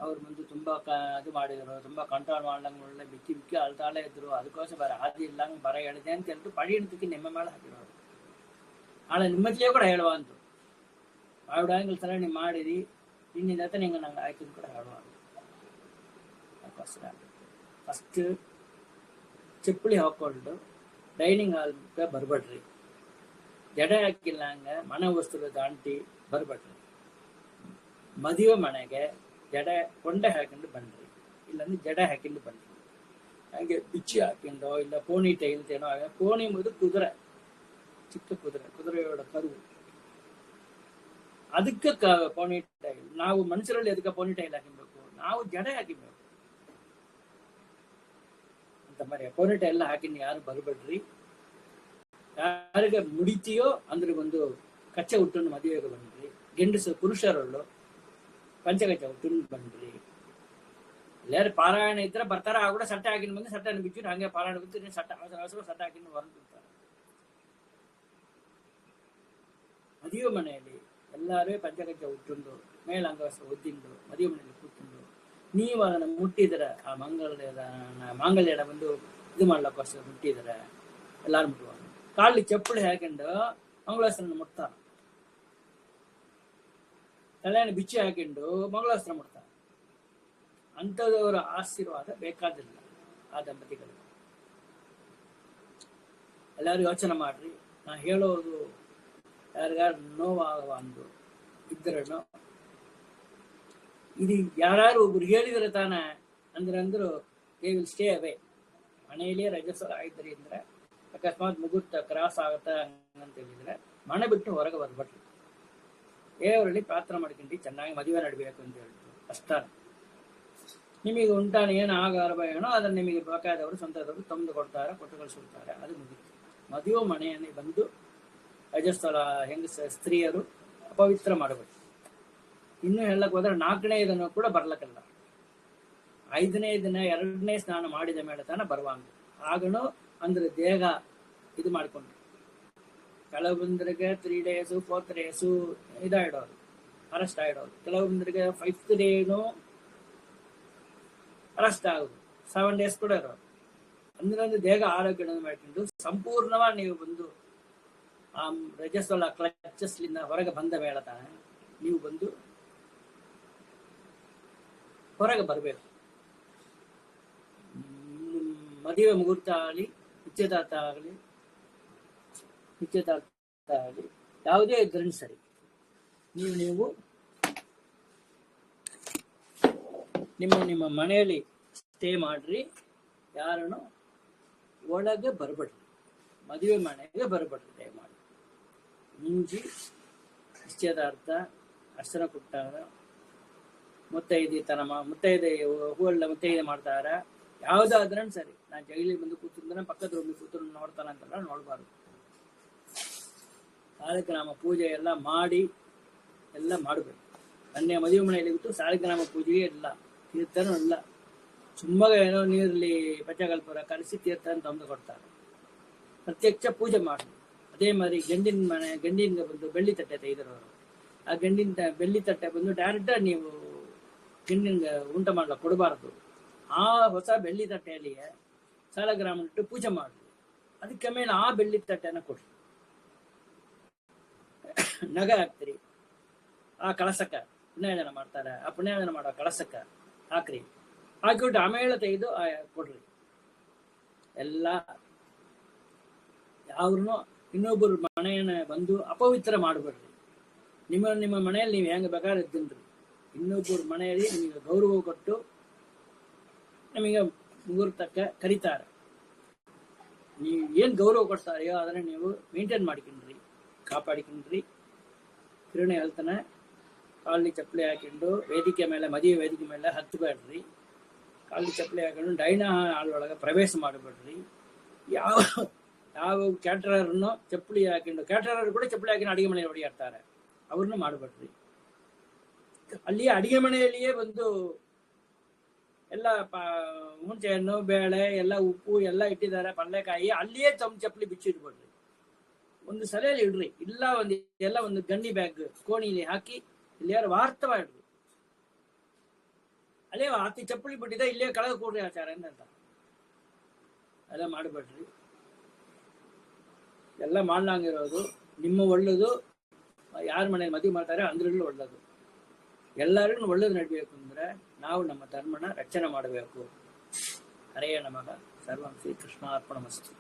ಅವ್ರು ಮುಂದೆ ತುಂಬಾ ಇದು ಮಾಡಿದ್ರು, ತುಂಬಾ ಕಂಟ್ರೋಲ್ ಮಾಡ್ಲಂಗೆ ಒಳ್ಳೆ ಬಿಕ್ಕಿ ಅಳ್ತಾಳೆ ಇದ್ರು. ಅದಕ್ಕೋಸ್ಕರ ಬರ ಆದಿ ಇಲ್ಲಂಗೆ ಬರ ಹೇಳಿದೆ ಅಂತ ಹೇಳ್ತು ಪಡಿ ಹಿಡ್ದಕ್ಕೆ ನಿಮ್ಮ ಮೇಲೆ ಹಾಕಿರೋರು. ನಾಳೆ ನಿಮ್ಮತ್ತಿಯೇ ಕೂಡ ಹೇಳುವ ಅಂತು ಆವಿಡಂಗಿಲ್ ಸಲ ನೀವು ಮಾಡಿರಿ, ನಿನ್ನಿಂದ ನಿಂಗೆ ನಂಗೆ ಆಯ್ತು ಕೂಡ ಹೇಳುವ. ಅದಕ್ಕೋಸ್ಕರ ಫಸ್ಟ್ ಚಪ್ಪಲಿ ಹಾಕೊಂಡು ಡೈನಿಂಗ್ ಹಾಲ್ಗೆ ಬರ್ಬೇಡ್ರಿ. ಜಡೆ ಹಾಕಿಲ್ಲ ಹಂಗೆ ಮನೆ ವಸ್ತುಗಳು ದಾಂಟಿ ಬರ್ಬೇಡ್ರಿ. ಮದುವೆ ಮನೆಗೆ ಜಡೆ ಕೊಂಡೆ ಹಾಕೊಂಡು ಬನ್ರಿ, ಇಲ್ಲಾಂದ್ರೆ ಜಡೆ ಹಾಕೊಂಡು ಬನ್ರಿ. ಹಾಗೆ ಬಿಚ್ಚಿ ಹಾಕಿಂಡೋ ಇಲ್ಲ ಪೋಣಿ ಟೈಲ್ತೇನೋ. ಪೋಣಿ ಮುಗಿದು ಕುದುರೆ, ಚಿಕ್ಕ ಕುದುರೆಯೋಡ ಕರುವು, ಅದಕ್ಕೆ ಪೋಣಿ ಟೈಲ್. ನಾವು ಮನುಷ್ಯರಲ್ಲಿ ಅದಕ್ಕೆ ಪೋಣಿ ಟೈಲ್ ಹಾಕಿಬೇಕು, ನಾವು ಜಡೆ ಹಾಕಿಬೇಕು ಅಂತ ಮರಿ. ಪೋಣಿ ಟೈಲ್ ಹಾಕಿನ ಯಾರು ಬರ್ಬೇಡ್ರಿ. ಯಾರಿಗೆ ಮುಡಿತೀಯೋ ಅಂದ್ರೆ ಒಂದು ಕಚ್ಚೆ ಹುಟ್ಟನ್ನು ಮದುವೆಗೆ ಬನ್ರಿ. ಗಂಡಸು ಪುರುಷರಳು ಪಂಚಕಚ್ಚೆ ಹುಟ್ಟನ್ನು ಬನ್ರಿ. ಎಲ್ಲಾರು ಪಾರಾಯಣ ಇದ್ರೆ ಬರ್ತಾರ, ಆ ಕೂಡ ಸಟ್ಟೆ ಹಾಕಿನ ಬಂದು ಸಟ್ಟೆ ಬಿಚ್ಚಿಟ್ಟು ಹಂಗೆ ಪಾರಾಯಣ ಬಿಟ್ಟು ಸಟ್ಟ ಸಟ್ಟೆ ಹಾಕಿನ ಹೊರಬಿಡ್ತಾರೆ. ಮದುವೆ ಮನೆಯಲ್ಲಿ ಎಲ್ಲಾರು ಪಂಚಕಚ್ಚೆ ಹುಟ್ಟುಂಡು ಮೇಲಂಗವಸ್ತ್ರ ಒದ್ದಿಂಡು ಮದುವೆ ಮನೆಯಲ್ಲಿ ಕೂತ್ಕೊಂಡು ನೀವು ಅದನ್ನು ಮುಟ್ಟಿದ್ರೆ ಆ ಮಾಂಗಲ್ಯನ ಬಂದು ಇದು ಮಾಡ್ಲಕ್ಕೋಸ್ಕರ ಮುಟ್ಟಿದ್ರೆ ಎಲ್ಲಾರು ಮುಟ್ಟುವಾಗ ಕಾಲಿ ಚಪ್ಪಲಿ ಹಾಕೊಂಡು ಮಂಗಳಾಸ್ತ್ರನ ಮುಟ್ತಾರ. ತಲೆಯನ್ನು ಬಿಚ್ಚಿ ಹಾಕೊಂಡು ಮಂಗಳಾಸ್ತ್ರ ಮುಟ್ತಾರ. ಅಂಥದವರ ಆಶೀರ್ವಾದ ಬೇಕಾದಿಲ್ಲ ಆ ದಂಪತಿಗಳು. ಎಲ್ಲಾರು ಯೋಚನೆ ಮಾಡ್ರಿ. ನಾ ಹೇಳೋದು ಯಾರಿಗಾರು ನೋವಾಗುವ ಅಂದು ಇದ್ರೂ ಇದು ಯಾರು ಒಬ್ರು ಹೇಳಿದ್ರೆ ತಾನೆ ಅಂದ್ರು ದೇ ವಿಲ್ ಸ್ಟೇ ಅವೇ. ಮನೆಯಲ್ಲೇ ರಜಸ್ವಲ ಆಯ್ತರಿ ಅಂದ್ರೆ ಅಕಸ್ಮಾತ್ ಮುಗುತ್ತ ಕ್ರಾಸ್ ಆಗತ್ತಾ ಅಂತ ಹೇಳಿದ್ರೆ ಮನೆ ಬಿಟ್ಟು ಹೊರಗೆ ಬರ್ಬಟ್ರಿ. ದೇವರಲ್ಲಿ ಪ್ರಾರ್ಥನೆ ಮಾಡ್ಕೊಂಡು ಚೆನ್ನಾಗಿ ಮದುವೆ ನಡಬೇಕು ಅಂತ ಹೇಳಿದ್ರು ಅಷ್ಟೇ. ನಿಮಗೆ ಉಂಟಾನ ಏನು ಆಗಾರ ಏನೋ ಅದನ್ನು ನಿಮಗೆ ಬೇಕಾದವರು ಸ್ವಂತದವರು ತಂದು ಕೊಡ್ತಾರೆ, ಕೊಟ್ಟು ಕಳಿಸ್ಕೊಡ್ತಾರೆ. ಅದು ಮುಗಿತು. ಮದುವೆ ಮನೆಯಲ್ಲಿ ಬಂದು ರಜಸ್ವಲ ಸ್ತ್ರೀಯರು ಅಪವಿತ್ರ ಮಾಡಬೇಕು. ಇನ್ನೂ ಹೇಳಕ್ ಹೋದ್ರೆ 4ನೇ ದಿನ ಕೂಡ ಬರ್ಲಕ್ಕಲ್ಲ. 5ನೇ ದಿನ 2ನೇ ಸ್ನಾನ ಮಾಡಿದ ಮೇಲೆ ತಾನ ಬರುವಂಗ. ಆಗನು ಅಂದ್ರೆ ದೇಹ ಇದು ಮಾಡ್ಕೊಂಡು ಕೆಲವೊಂದರಿಗೆ 3 days 4th days ಇದಾಯಿಡೋರು, ಅರೆಸ್ಟ್ ಆಗಿಡೋರು. ಕೆಲವೊಂದರಿಗೆ 5th ಡೇನು ಅರೆಸ್ಟ್ ಆಗೋದು, 7 days ಕೂಡ ಇರೋರು. ಅಂದ್ರೆ ದೇಹ ಆರೋಗ್ಯ ಮಾಡ್ಕೊಂಡು ಸಂಪೂರ್ಣವಾಗಿ ನೀವು ಬಂದು ಆ ರಜಸ್ವಲ ಕ್ಲಚಸ್ಲಿಂದ ಹೊರಗೆ ಬಂದ ಮೇಲೆ ತಾನೆ ನೀವು ಬಂದು ಹೊರಗೆ ಬರಬೇಕು. ಮದುವೆ ಮುಹೂರ್ತ ಆಗಲಿ, ನಿಶ್ಚಿತಾರ್ಥ ಆಗಲಿ ಯಾವುದೇ ಇದ್ರೂ ಸರಿ, ನೀವು ನಿಮ್ಮ ಮನೆಯಲ್ಲಿ ಸ್ಟೇ ಮಾಡ್ರಿ. ಯಾರನ್ನು ಒಳಗೆ ಬರ್ಬೇಡ್ರಿ, ಮದುವೆ ಮನೆಗೆ ಬರ್ಬೇಡ್ರಿ ದಯಮಾಡಿ. ಮುಂಜಿ ನಿಶ್ಚಯದಾರ್ಥ ಅರ್ಶನ ಕೊಟ್ಟಾಗ ಮುತ್ತೈದೆ ಮುತ್ತೈದೆ ಮಾಡ್ತಾರ. ಯಾವುದಾದ್ರೂ ಸರಿ, ನಾನು ಜೈಲಿಗೆ ಬಂದು ಕೂತಿದ್ರೆ ಪಕ್ಕದ ರೂಮಿಗೆ ಕೂತು ನೋಡ್ತಾನಂತಲ್ಲ ನೋಡ್ಬಾರ್ದು. ಸಾಲಿಗ್ರಾಮ ಪೂಜೆ ಎಲ್ಲ ಮಾಡಿ ಎಲ್ಲ ಮಾಡಬೇಕು. ನನ್ನ ಮದುವೆ ಮನೆಯಲ್ಲಿ ಬಿಟ್ಟು ಸಾಲಿಗ್ರಾಮ ಪೂಜೆಗೆ ಇಲ್ಲ, ತೀರ್ಥನೂ ಇಲ್ಲ. ಸುಮ್ಮಗ ಏನೋ ನೀರಲ್ಲಿ ಪಂಚಕಲ್ಪುರ ಕಲಿಸಿ ತೀರ್ಥ ಅಂತ ತಂದು ಕೊಡ್ತಾರೆ. ಪ್ರತ್ಯಕ್ಷ ಪೂಜೆ ಮಾಡಿ. ಅದೇ ಮಾರಿ ಗಂಡಿನ ಬಂದು ಬೆಳ್ಳಿ ತಟ್ಟೆ ತೆಗೆದಿರೋರು, ಆ ಗಂಡಿನ ಬೆಳ್ಳಿ ತಟ್ಟೆ ಬಂದು ಡೈರೆಕ್ಟ್ ನೀವು ಗಂಡಿನ ಉಂಟ ಮಾಡ್ಲಿಕ್ಕೆ ಕೊಡಬಾರ್ದು. ಆ ಹೊಸ ಬೆಳ್ಳಿ ತಟ್ಟೆಯಲ್ಲಿ ಸಾಲಗ್ರಾಮ ಇಟ್ಟು ಪೂಜೆ ಮಾಡಿ ಅದಕ್ಕೆ ಮೇಲೆ ಆ ಬೆಳ್ಳಿ ತಟ್ಟೆನ ಕೊಡ್ರಿ. ನಗ ಹಾಕ್ತಿರಿ ಆ ಕಳಸಕ್ಕ, ಪುಣ್ಯಾಜನ ಮಾಡ್ತಾರೆ, ಆ ಪುಣ್ಯಾಜನ ಮಾಡೋ ಕಳಸಕ್ಕ ಹಾಕ್ರಿ. ಹಾಕಿಬಿಟ್ಟು ಆಮೇಲೆ ತೆಗೆದು ಕೊಡ್ರಿ. ಎಲ್ಲ ಯಾವ್ರನ್ನೂ ಇನ್ನೊಬ್ಬರು ಮನೆಯನ್ನ ಬಂದು ಅಪವಿತ್ರ ಮಾಡಬೇಡ್ರಿ. ನಿಮ್ಮ ಮನೆಯಲ್ಲಿ ನೀವು ಹೆಂಗೆ ಬೇಕಾದ್ರೆ ಇದ್ದೀನ್ರಿ, ಇನ್ನೊಬ್ಬರ ಮನೆಯಲ್ಲಿ ನಿಮಗೆ ಗೌರವ ಕೊಟ್ಟು ನಿಮಗೆ ಮುಗುರ್ತಕ್ಕೆ ಕರೀತಾರೆ. ನೀವು ಏನು ಗೌರವ ಕೊಡ್ತಾರೆಯೋ ಅದನ್ನ ನೀವು ಮೇಂಟೈನ್ ಮಾಡಿಕೊಂಡ್ರಿ, ಕಾಪಾಡಿಕೊಂಡ್ರಿ. ಕಿರಣಿ ಹೇಳ್ತಾನೆ, ಕಾಲಿ ಚಪ್ಪಲಿ ಹಾಕೊಂಡು ವೇದಿಕೆ ಮೇಲೆ, ಮದುವೆ ವೇದಿಕೆ ಮೇಲೆ ಹತ್ತಬೇಡ್ರಿ, ಕಾಲಿ ಚಪ್ಪಲಿ ಹಾಕೊಂಡು ಡೈನಾ ಹಾಳೊಳಗೆ ಪ್ರವೇಶ ಮಾಡಬೇಡ್ರಿ. ಯಾವ ಯಾವ ಕ್ಯಾಟ್ರರ್ನು ಚಪ್ಪಲಿ ಹಾಕೊಂಡು, ಕ್ಯಾಟ್ರರ್ ಕೂಡ ಚಪ್ಪಲಿ ಹಾಕೊಂಡು ಅಡಿಗೆ ಮನೆ ಹೊಡಿಯಾಡ್ತಾರೆ, ಅವ್ರನ್ನ ಮಾಡಬೇಡ್ರಿ. ಅಲ್ಲಿಯೇ ಅಡಿಗೆ ಮನೆಯಲ್ಲಿಯೇ ಬಂದು ಎಲ್ಲ ಹುಣಸೆಹಣ್ಣು, ಬೇಳೆ ಎಲ್ಲ, ಉಪ್ಪು ಎಲ್ಲ ಇಟ್ಟಿದ್ದಾರೆ, ಪಲ್ಲೆಕಾಯಿ, ಅಲ್ಲಿಯೇ ತಮ್ಮ ಚಪ್ಪಲಿ ಬಿಚ್ಚಿಡ್ಬೇಡ್ರಿ. ಒಂದು ಸಲೆಯಲ್ಲಿ ಇಡ್ರಿ, ಇಲ್ಲ ಒಂದು ಗನ್ನಿ ಬ್ಯಾಗ್ ಕೋಣಿಲಿ ಹಾಕಿ ಇಲ್ಲಿ ಯಾರು ವಾರ್ತ ಮಾಡ್ರಿ, ಅಲ್ಲೇ ಹತ್ತಿ ಚಪ್ಪಲಿ ಬಿಟ್ಟಿದೆ, ಇಲ್ಲೇ ಕೆಳಗೆ ಕೂಡ್ರಿ ಆಚಾರ ಅಂತ. ಎಲ್ಲ ಮಾಡಬೇಡ್ರಿ. ಎಲ್ಲ ಮಾಡ್ಲಂಗಿರೋದು ನಿಮ್ಮ ಒಳ್ಳೇದು. ಯಾರ ಮನೇಲಿ ಮದುವೆ ಮಾಡ್ತಾರೆ ಅಂದ್ರಲ್ಲೂ ಒಳ್ಳೇದು. ಎಲ್ಲರಿಗೂ ಒಳ್ಳೇದು ನಡಬೇಕು ಅಂದ್ರೆ ನಾವು ನಮ್ಮ ಧರ್ಮನ ರಕ್ಷಣೆ ಮಾಡಬೇಕು. ಹರೆಯ ನಮಃ. ಸರ್ವಂ ಶ್ರೀ ಕೃಷ್ಣಾರ್ಪಣಮಸ್ತು.